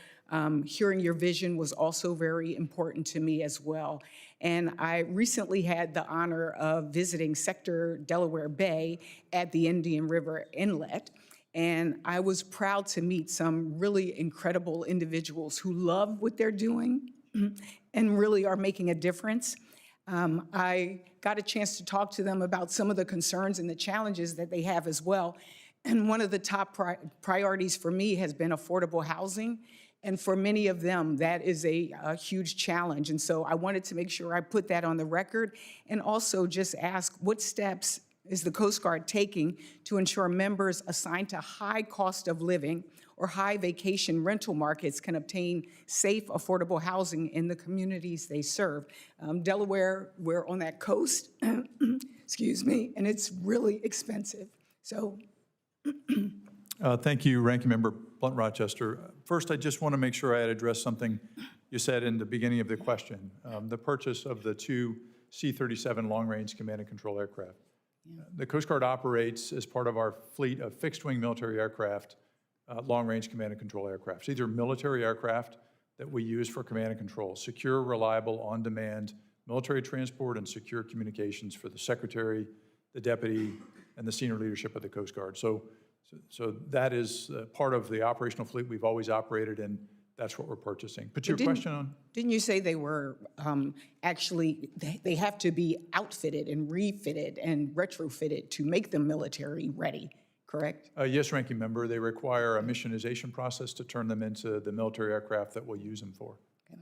[SPEAKER 16] hearing your vision was also very important to me as well. And I recently had the honor of visiting Sector Delaware Bay at the Indian River Inlet. And I was proud to meet some really incredible individuals who love what they're doing and really are making a difference. I got a chance to talk to them about some of the concerns and the challenges that they have as well. And one of the top priorities for me has been affordable housing. And for many of them, that is a huge challenge. And so I wanted to make sure I put that on the record and also just ask, what steps is the Coast Guard taking to ensure members assigned to high cost of living or high vacation rental markets can obtain safe, affordable housing in the communities they serve? Delaware, we're on that coast, excuse me, and it's really expensive. So.
[SPEAKER 11] Thank you, Ranking Member Blunt Rochester. First, I just want to make sure I had addressed something you said in the beginning of the question, the purchase of the 2 C-37 long-range command and control aircraft. The Coast Guard operates as part of our fleet of fixed-wing military aircraft, long-range command and control aircraft. These are military aircraft that we use for command and control, secure, reliable, on-demand military transport and secure communications for the Secretary, the Deputy, and the senior leadership of the Coast Guard. So that is part of the operational fleet we've always operated, and that's what we're purchasing. But your question on?
[SPEAKER 16] Didn't you say they were actually, they have to be outfitted and refitted and retrofitted to make them military ready, correct?
[SPEAKER 11] Yes, Ranking Member. They require a missionization process to turn them into the military aircraft that we'll use them for. Okay.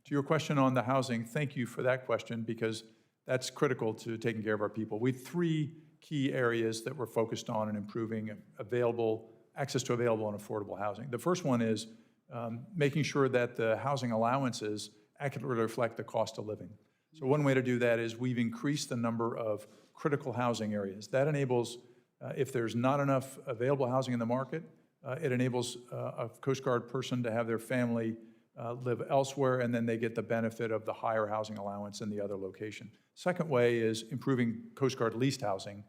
[SPEAKER 11] To your question on the housing, thank you for that question, because that's critical to taking care of our people. We have 3 key areas that we're focused on in improving access to available and affordable housing. The first one is making sure that the housing allowances accurately reflect the cost of living. So one way to do that is we've increased the number of critical housing areas. That enables, if there's not enough available housing in the market, it enables a Coast Guard person to have their family live elsewhere, and then they get the benefit of the higher housing allowance in the other location. Second way is improving Coast Guard leased housing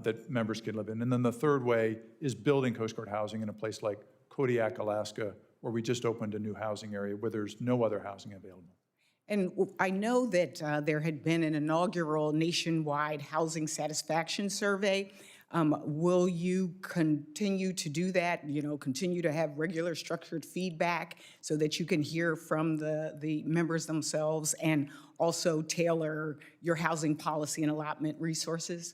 [SPEAKER 11] that members can live in. And then the third way is building Coast Guard housing in a place like Kodiak, Alaska, where we just opened a new housing area where there's no other housing available.
[SPEAKER 16] And I know that there had been an inaugural nationwide housing satisfaction survey. Will you continue to do that, continue to have regular structured feedback so that you can hear from the members themselves and also tailor your housing policy and allotment resources?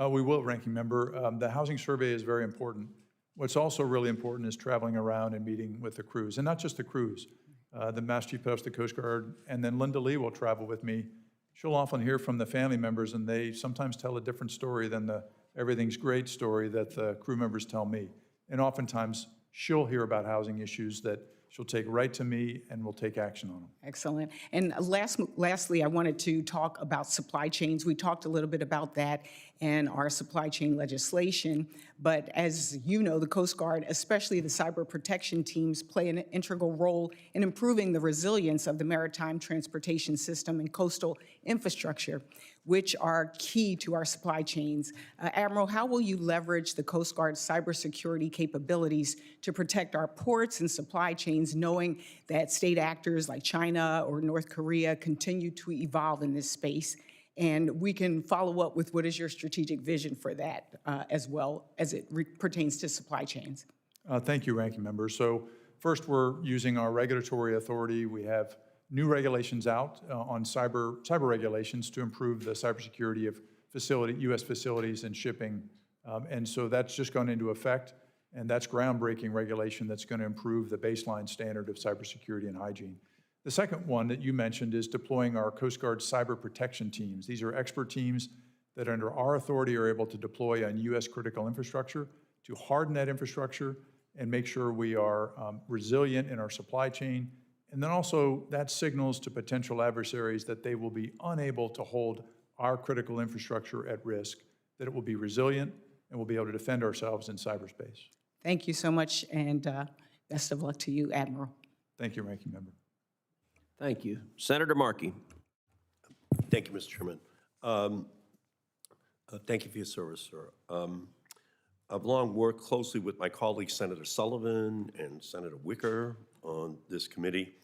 [SPEAKER 11] We will, Ranking Member. The housing survey is very important. What's also really important is traveling around and meeting with the crews, and not just the crews. The Master Chief Petty Officer of the Coast Guard, and then Linda Lee will travel with me. She'll often hear from the family members, and they sometimes tell a different story than the everything's great story that the crew members tell me. And oftentimes, she'll hear about housing issues that she'll take right to me and we'll take action on them.
[SPEAKER 16] Excellent. And lastly, I wanted to talk about supply chains. We talked a little bit about that in our supply chain legislation, but as you know, the Coast Guard, especially the cyber protection teams, play an integral role in improving the resilience of the maritime transportation system and coastal infrastructure, which are key to our supply chains. Admiral, how will you leverage the Coast Guard's cybersecurity capabilities to protect our ports and supply chains, knowing that state actors like China or North Korea continue to evolve in this space? And we can follow up with what is your strategic vision for that as well as it pertains to supply chains.
[SPEAKER 11] Thank you, Ranking Member. So first, we're using our regulatory authority. We have new regulations out on cyber regulations to improve the cybersecurity of U.S. facilities and shipping. And so that's just gone into effect, and that's groundbreaking regulation that's going to improve the baseline standard of cybersecurity and hygiene. The second one that you mentioned is deploying our Coast Guard cyber protection teams. These are expert teams that under our authority are able to deploy on U.S. critical infrastructure to harden that infrastructure and make sure we are resilient in our supply chain. And then also that signals to potential adversaries that they will be unable to hold our critical infrastructure at risk, that it will be resilient and we'll be able to defend ourselves in cyberspace.
[SPEAKER 16] Thank you so much, and best of luck to you, Admiral.
[SPEAKER 11] Thank you, Ranking Member.
[SPEAKER 1] Thank you. Senator Markey.
[SPEAKER 17] Thank you, Mr. Chairman. Thank you for your service, sir. I've long worked closely with my colleagues, Senator Sullivan and Senator Wicker, on this committee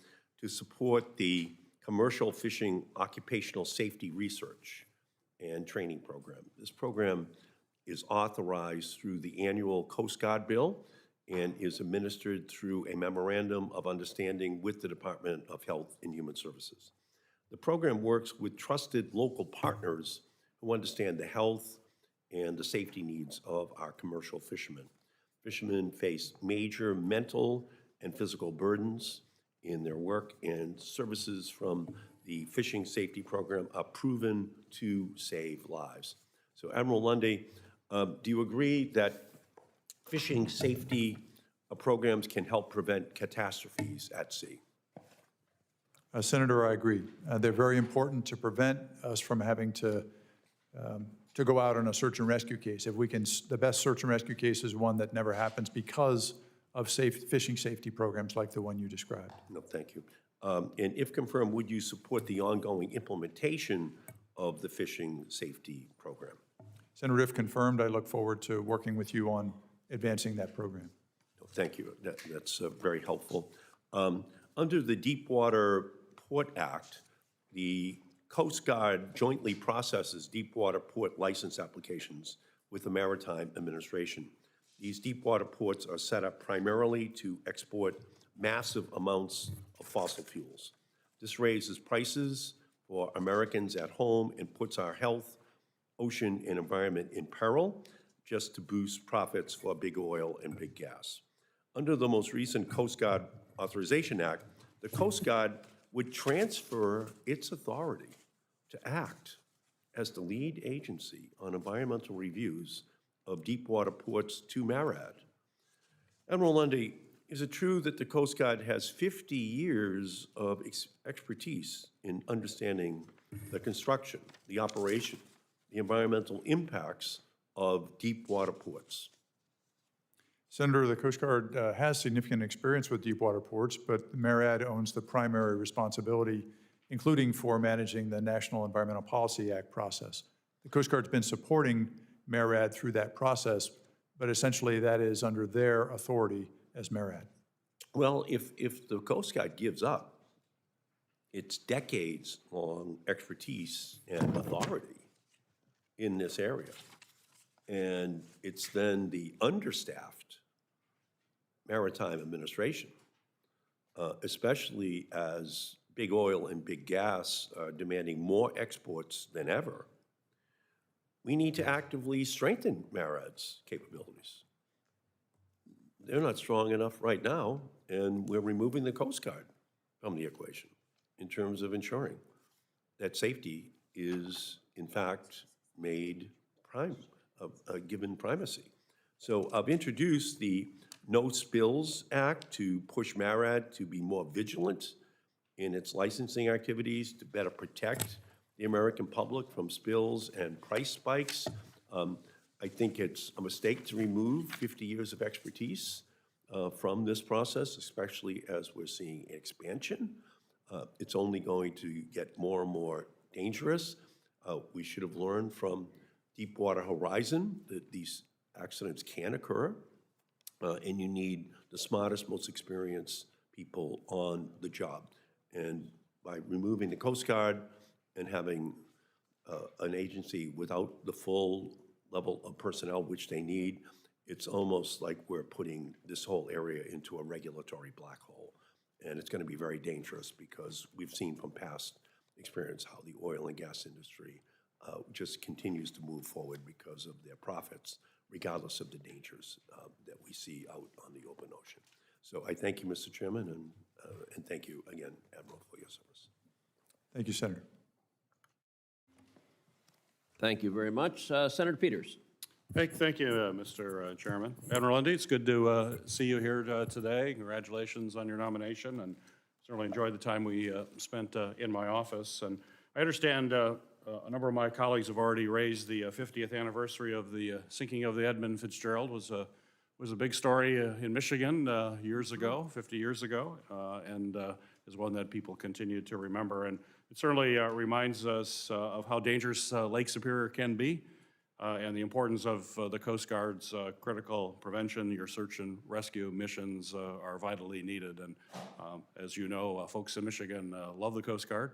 [SPEAKER 17] to support the Commercial Fishing Occupational Safety Research and Training Program. This program is authorized through the annual Coast Guard bill and is administered through a memorandum of understanding with the Department of Health and Human Services. The program works with trusted local partners who understand the health and the safety needs of our commercial fishermen. Fishermen face major mental and physical burdens in their work, and services from the fishing safety program are proven to save lives. So Admiral Lunday, do you agree that fishing safety programs can help prevent catastrophes at sea?
[SPEAKER 11] Senator, I agree. They're very important to prevent us from having to go out on a search and rescue case. If we can, the best search and rescue case is one that never happens because of fishing safety programs like the one you described.
[SPEAKER 17] No, thank you. And if confirmed, would you support the ongoing implementation of the fishing safety program?
[SPEAKER 11] Senator, if confirmed, I look forward to working with you on advancing that program.
[SPEAKER 17] No, thank you. That's very helpful. Under the Deepwater Port Act, the Coast Guard jointly processes deepwater port license applications with the Maritime Administration. These deepwater ports are set up primarily to export massive amounts of fossil fuels. This raises prices for Americans at home and puts our health, ocean, and environment in peril just to boost profits for big oil and big gas. Under the most recent Coast Guard Authorization Act, the Coast Guard would transfer its authority to act as the lead agency on environmental reviews of deepwater ports to MARAD. Admiral Lunday, is it true that the Coast Guard has 50 years of expertise in understanding the construction, the operation, the environmental impacts of deepwater ports?
[SPEAKER 11] Senator, the Coast Guard has significant experience with deepwater ports, but MARAD owns the primary responsibility, including for managing the National Environmental Policy Act process. The Coast Guard's been supporting MARAD through that process, but essentially that is under their authority as MARAD.
[SPEAKER 17] Well, if the Coast Guard gives up its decades-long expertise and authority in this area, and it's then the understaffed Maritime Administration, especially as big oil and big gas are demanding more exports than ever, we need to actively strengthen MARAD's capabilities. They're not strong enough right now, and we're removing the Coast Guard from the equation in terms of ensuring that safety is, in fact, made given primacy. So I've introduced the No Spills Act to push MARAD to be more vigilant in its licensing activities to better protect the American public from spills and price spikes. I think it's a mistake to remove 50 years of expertise from this process, especially as we're seeing expansion. It's only going to get more and more dangerous. We should have learned from Deepwater Horizon that these accidents can occur, and you need the smartest, most experienced people on the job. And by removing the Coast Guard and having an agency without the full level of personnel which they need, it's almost like we're putting this whole area into a regulatory black hole. And it's going to be very dangerous because we've seen from past experience how the oil and gas industry just continues to move forward because of their profits, regardless of the dangers that we see out on the open ocean. So I thank you, Mr. Chairman, and thank you again, Admiral, for your service.
[SPEAKER 11] Thank you, Senator.
[SPEAKER 1] Thank you very much. Senator Peters.
[SPEAKER 18] Thank you, Mr. Chairman. Admiral Lunday, it's good to see you here today. Congratulations on your nomination, and certainly enjoyed the time we spent in my office. And I understand a number of my colleagues have already raised the 50th anniversary of the sinking of the Edmund Fitzgerald. Was a big story in Michigan years ago, 50 years ago, and is one that people continue to remember. And it certainly reminds us of how dangerous Lake Superior can be, and the importance of the Coast Guard's critical prevention. Your search and rescue missions are vitally needed. And as you know, folks in Michigan love the Coast Guard,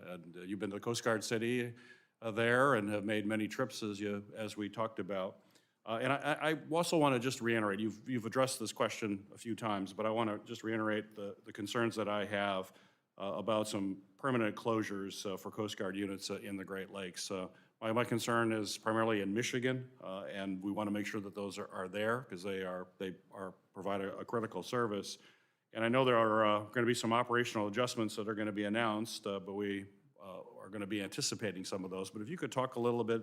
[SPEAKER 18] and you've been to the Coast Guard City there and have made many trips, as we talked about. And I also want to just reiterate, you've addressed this question a few times, but I want to just reiterate the concerns that I have about some permanent closures for Coast Guard units in the Great Lakes. My concern is primarily in Michigan, and we want to make sure that those are there because they provide a critical service. And I know there are going to be some operational adjustments that are going to be announced, but we are going to be anticipating some of those. But if you could talk a little bit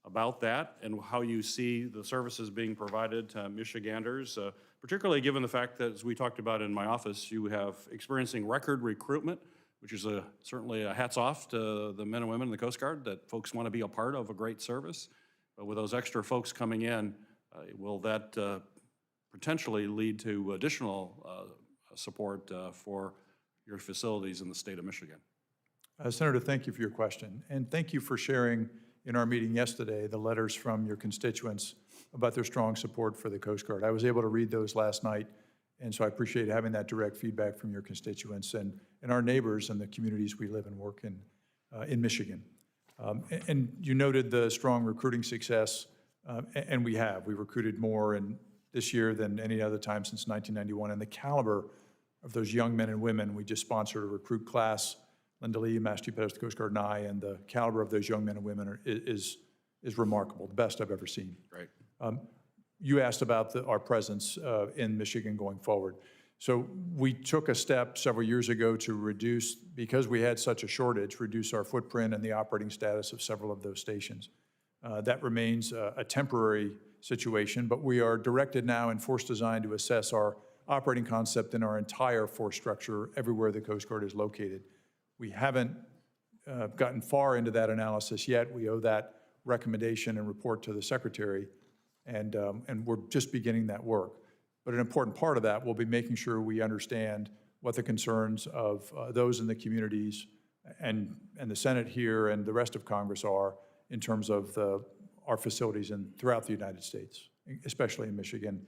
[SPEAKER 18] about that and how you see the services being provided to Michiganders, particularly given the fact that, as we talked about in my office, you have experiencing record recruitment, which is certainly a hats off to the men and women in the Coast Guard, that folks want to be a part of a great service. But with those extra folks coming in, will that potentially lead to additional support for your facilities in the state of Michigan?
[SPEAKER 11] Senator, thank you for your question. And thank you for sharing in our meeting yesterday the letters from your constituents about their strong support for the Coast Guard. I was able to read those last night, and so I appreciate having that direct feedback from your constituents and our neighbors and the communities we live and work in Michigan. And you noted the strong recruiting success, and we have. We recruited more this year than any other time since 1991, and the caliber of those young men and women. We just sponsored a recruit class, Linda Lee, Master Chief Pettis, the Coast Guard, and I, and the caliber of those young men and women is remarkable, the best I've ever seen.
[SPEAKER 18] Right.
[SPEAKER 11] You asked about our presence in Michigan going forward. So we took a step several years ago to reduce, because we had such a shortage, reduce our footprint and the operating status of several of those stations. That remains a temporary situation, but we are directed now in force design to assess our operating concept in our entire force structure everywhere the Coast Guard is located. We haven't gotten far into that analysis yet. We owe that recommendation and report to the Secretary, and we're just beginning that work. But an important part of that will be making sure we understand what the concerns of those in the communities and the Senate here and the rest of Congress are in terms of our facilities throughout the United States, especially in Michigan,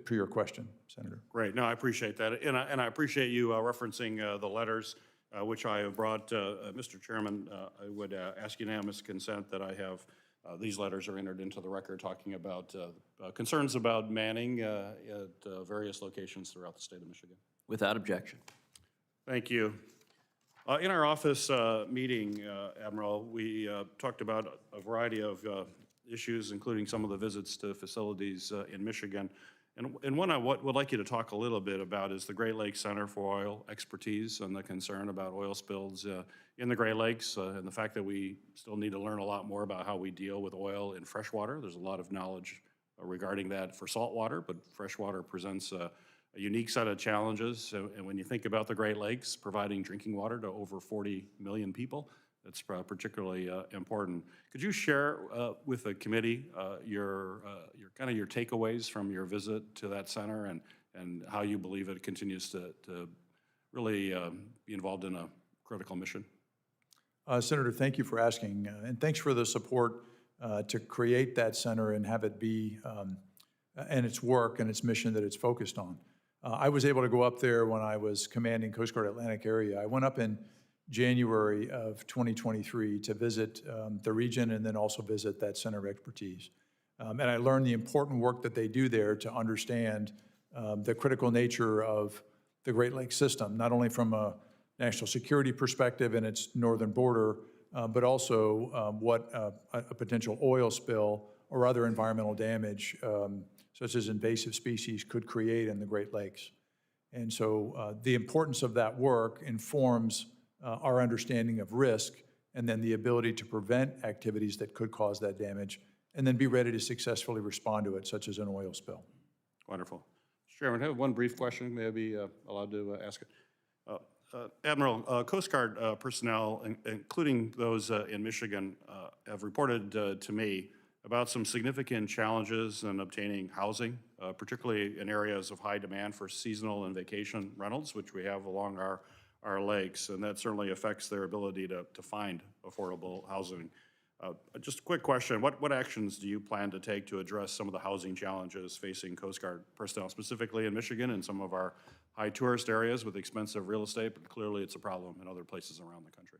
[SPEAKER 11] per your question, Senator.
[SPEAKER 18] Great. No, I appreciate that. And I appreciate you referencing the letters, which I have brought. Mr. Chairman, I would ask unanimous consent that I have these letters are entered into the record talking about concerns about manning at various locations throughout the state of Michigan.
[SPEAKER 1] Without objection.
[SPEAKER 18] Thank you. In our office meeting, Admiral, we talked about a variety of issues, including some of the visits to facilities in Michigan. And one I would like you to talk a little bit about is the Great Lakes Center for Oil Expertise and the concern about oil spills in the Great Lakes and the fact that we still need to learn a lot more about how we deal with oil in freshwater. There's a lot of knowledge regarding that for saltwater, but freshwater presents a unique set of challenges. And when you think about the Great Lakes providing drinking water to over 40 million people, that's particularly important. Could you share with the committee your kind of your takeaways from your visit to that center and how you believe it continues to really be involved in a critical mission?
[SPEAKER 11] Senator, thank you for asking, and thanks for the support to create that center and have it be, and its work and its mission that it's focused on. I was able to go up there when I was commanding Coast Guard Atlantic area. I went up in January of 2023 to visit the region and then also visit that center of expertise. And I learned the important work that they do there to understand the critical nature of the Great Lakes system, not only from a national security perspective and its northern border, but also what a potential oil spill or other environmental damage, such as invasive species, could create in the Great Lakes. And so the importance of that work informs our understanding of risk and then the ability to prevent activities that could cause that damage and then be ready to successfully respond to it, such as an oil spill.
[SPEAKER 18] Wonderful. Mr. Chairman, I have one brief question. May I be allowed to ask it? Admiral, Coast Guard personnel, including those in Michigan, have reported to me about some significant challenges in obtaining housing, particularly in areas of high demand for seasonal and vacation rentals, which we have along our lakes, and that certainly affects their ability to find affordable housing. Just a quick question, what actions do you plan to take to address some of the housing challenges facing Coast Guard personnel, specifically in Michigan and some of our high tourist areas with expensive real estate, but clearly it's a problem in other places around the country?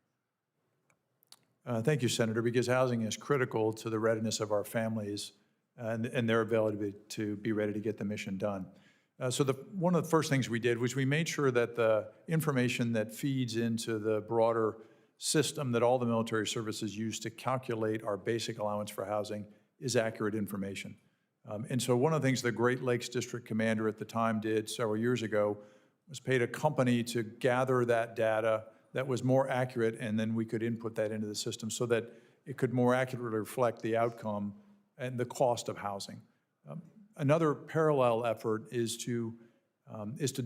[SPEAKER 11] Thank you, Senator, because housing is critical to the readiness of our families and their ability to be ready to get the mission done. So one of the first things we did was we made sure that the information that feeds into the broader system that all the military services use to calculate our basic allowance for housing is accurate information. And so one of the things the Great Lakes District Commander at the time did several years ago was paid a company to gather that data that was more accurate, and then we could input that into the system so that it could more accurately reflect the outcome and the cost of housing. Another parallel effort is to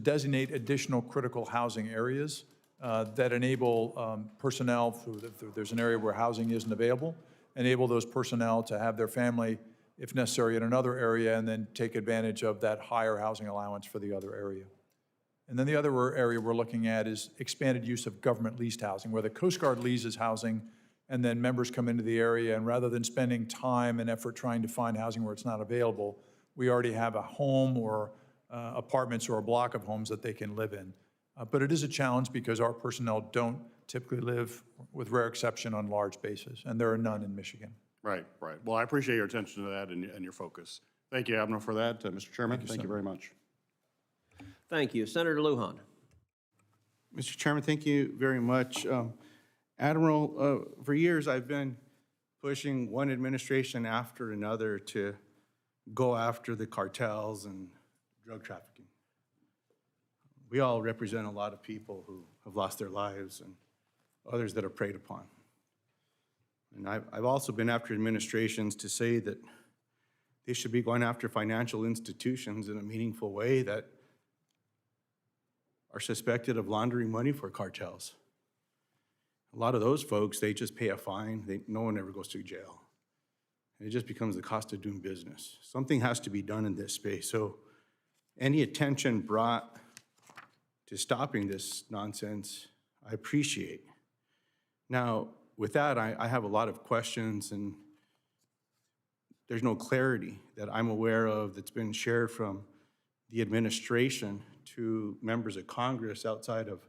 [SPEAKER 11] designate additional critical housing areas that enable personnel, if there's an area where housing isn't available, enable those personnel to have their family, if necessary, in another area, and then take advantage of that higher housing allowance for the other area. And then the other area we're looking at is expanded use of government leased housing, where the Coast Guard leases housing, and then members come into the area, and rather than spending time and effort trying to find housing where it's not available, we already have a home or apartments or a block of homes that they can live in. But it is a challenge because our personnel don't typically live, with rare exception, on large bases, and there are none in Michigan.
[SPEAKER 18] Right, right. Well, I appreciate your attention to that and your focus. Thank you, Admiral, for that. Mr. Chairman, thank you very much.
[SPEAKER 1] Thank you. Senator Lujan.
[SPEAKER 19] Mr. Chairman, thank you very much. Admiral, for years I've been pushing one administration after another to go after the cartels and drug trafficking. We all represent a lot of people who have lost their lives and others that are preyed upon. And I've also been after administrations to say that they should be going after financial institutions in a meaningful way that are suspected of laundering money for cartels. A lot of those folks, they just pay a fine. No one ever goes to jail. And it just becomes the cost of doing business. Something has to be done in this space. So any attention brought to stopping this nonsense, I appreciate. Now, with that, I have a lot of questions, and there's no clarity that I'm aware of that's been shared from the administration to members of Congress outside of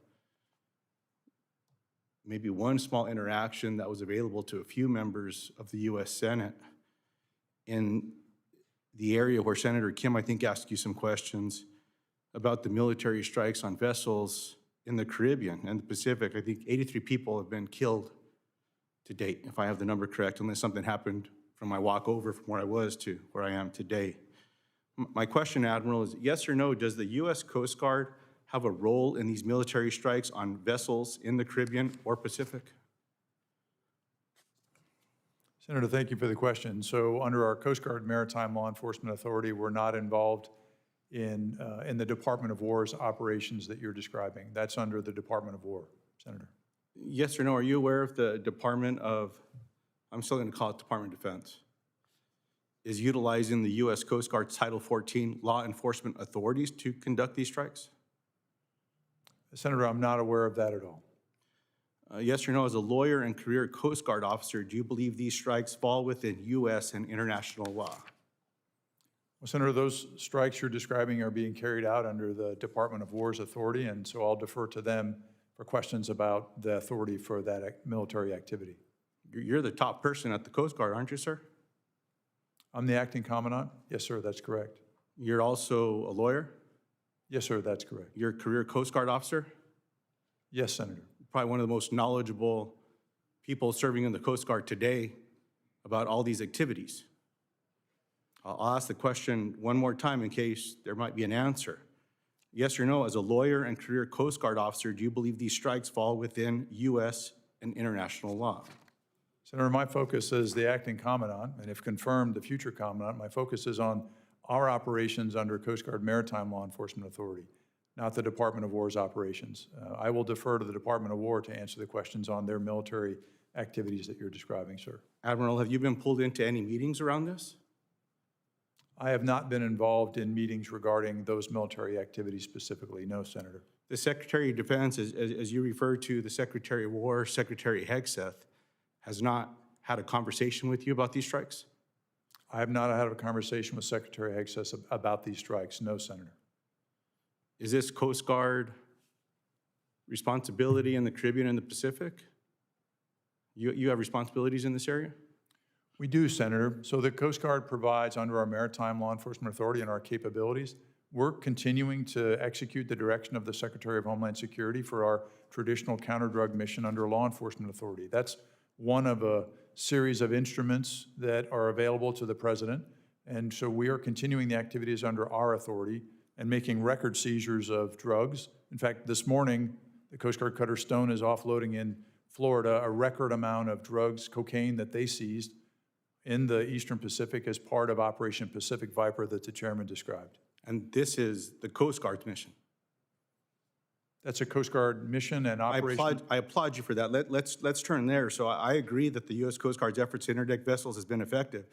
[SPEAKER 19] maybe one small interaction that was available to a few members of the U.S. Senate in the area where Senator Kim, I think, asked you some questions about the military strikes on vessels in the Caribbean and the Pacific. I think 83 people have been killed to date, if I have the number correct, unless something happened from my walk over from where I was to where I am today. My question, Admiral, is yes or no, does the U.S. Coast Guard have a role in these military strikes on vessels in the Caribbean or Pacific?
[SPEAKER 11] Senator, thank you for the question. So under our Coast Guard Maritime Law Enforcement Authority, we're not involved in the Department of War's operations that you're describing. That's under the Department of War, Senator.
[SPEAKER 19] Yes or no, are you aware of the Department of, I'm still going to call it Department of Defense, is utilizing the U.S. Coast Guard's Title 14 law enforcement authorities to conduct these strikes?
[SPEAKER 11] Senator, I'm not aware of that at all.
[SPEAKER 19] Yes or no, as a lawyer and career Coast Guard officer, do you believe these strikes fall within U.S. and international law?
[SPEAKER 11] Well, Senator, those strikes you're describing are being carried out under the Department of War's authority, and so I'll defer to them for questions about the authority for that military activity.
[SPEAKER 19] You're the top person at the Coast Guard, aren't you, sir?
[SPEAKER 11] I'm the acting commandant. Yes, sir, that's correct.
[SPEAKER 19] You're also a lawyer?
[SPEAKER 11] Yes, sir, that's correct.
[SPEAKER 19] You're a career Coast Guard officer?
[SPEAKER 11] Yes, Senator.
[SPEAKER 19] Probably one of the most knowledgeable people serving in the Coast Guard today about all these activities. I'll ask the question one more time in case there might be an answer. Yes or no, as a lawyer and career Coast Guard officer, do you believe these strikes fall within U.S. and international law?
[SPEAKER 11] Senator, my focus as the acting commandant, and if confirmed, the future commandant, my focus is on our operations under Coast Guard Maritime Law Enforcement Authority, not the Department of War's operations. I will defer to the Department of War to answer the questions on their military activities that you're describing, sir.
[SPEAKER 19] Admiral, have you been pulled into any meetings around this?
[SPEAKER 11] I have not been involved in meetings regarding those military activities specifically, no, Senator.
[SPEAKER 19] The Secretary of Defense, as you referred to, the Secretary of War, Secretary Hegseth, has not had a conversation with you about these strikes?
[SPEAKER 11] I have not had a conversation with Secretary Hegseth about these strikes, no, Senator.
[SPEAKER 19] Is this Coast Guard responsibility in the Caribbean and the Pacific? You have responsibilities in this area?
[SPEAKER 11] We do, Senator. So the Coast Guard provides under our Maritime Law Enforcement Authority and our capabilities. We're continuing to execute the direction of the Secretary of Homeland Security for our traditional counter-drug mission under Law Enforcement Authority. That's one of a series of instruments that are available to the President. And so we are continuing the activities under our authority and making record seizures of drugs. In fact, this morning, the Coast Guard cutter Stone is offloading in Florida a record amount of drugs, cocaine, that they seized in the Eastern Pacific as part of Operation Pacific Viper that the chairman described.
[SPEAKER 19] And this is the Coast Guard's mission?
[SPEAKER 11] That's a Coast Guard mission and operation.
[SPEAKER 19] I applaud you for that. Let's turn there. So I agree that the U.S. Coast Guard's efforts to interdict vessels has been effective.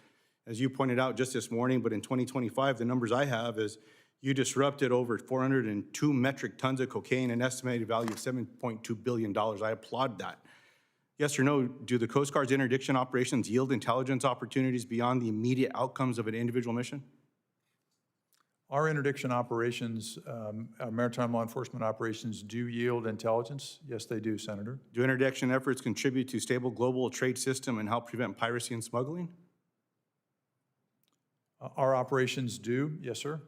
[SPEAKER 19] As you pointed out just this morning, but in 2025, the numbers I have is you disrupted over 402 metric tons of cocaine, an estimated value of $7.2 billion. I applaud that. Yes or no, do the Coast Guard's interdiction operations yield intelligence opportunities beyond the immediate outcomes of an individual mission?
[SPEAKER 11] Our interdiction operations, our maritime law enforcement operations do yield intelligence. Yes, they do, Senator.
[SPEAKER 19] Do interdiction efforts contribute to stable global trade system and help prevent piracy and smuggling?
[SPEAKER 11] Our operations do, yes, sir.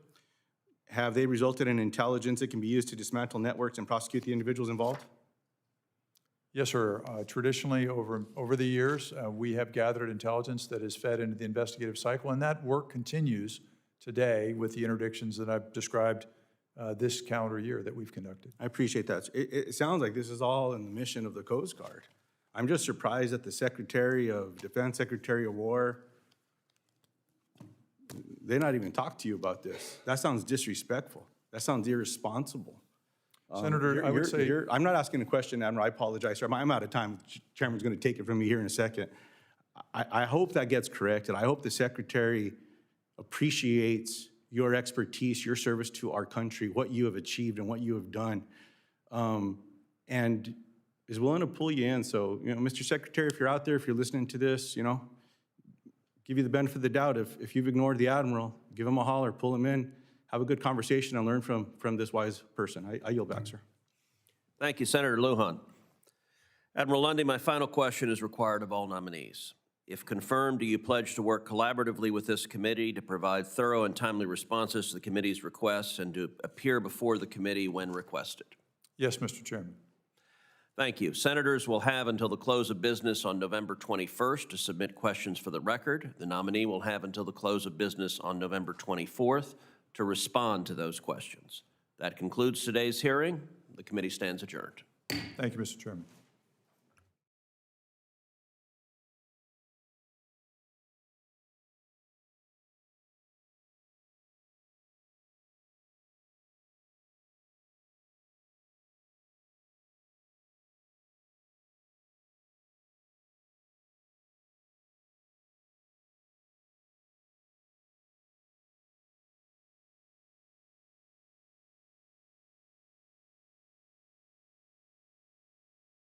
[SPEAKER 19] Have they resulted in intelligence that can be used to dismantle networks and prosecute the individuals involved?
[SPEAKER 11] Yes, sir. Traditionally, over the years, we have gathered intelligence that is fed into the investigative cycle, and that work continues today with the interdictions that I've described this calendar year that we've conducted.
[SPEAKER 19] I appreciate that. It sounds like this is all in the mission of the Coast Guard. I'm just surprised that the Secretary of Defense, Secretary of War, they not even talk to you about this. That sounds disrespectful. That sounds irresponsible.
[SPEAKER 11] Senator, I would say...
[SPEAKER 19] I'm not asking a question, Admiral. I apologize, sir. I'm out of time. The Chairman's going to take it from me here in a second. I hope that gets corrected. I hope the Secretary appreciates your expertise, your service to our country, what you have achieved and what you have done, and is willing to pull you in. So, Mr. Secretary, if you're out there, if you're listening to this, give you the benefit of the doubt. If you've ignored the Admiral, give him a holler, pull him in, have a good conversation, and learn from this wise person. I yield back, sir.
[SPEAKER 1] Thank you, Senator Lujan. Admiral Lunday, my final question is required of all nominees. If confirmed, do you pledge to work collaboratively with this committee to provide thorough and timely responses to the committee's requests and to appear before the committee when requested?
[SPEAKER 11] Yes, Mr. Chairman.
[SPEAKER 1] Thank you. Senators will have until the close of business on November 21st to submit questions for the record. The nominee will have until the close of business on November 24th to respond to those questions. That concludes today's hearing. The committee stands adjourned.
[SPEAKER 11] Thank you, Mr. Chairman.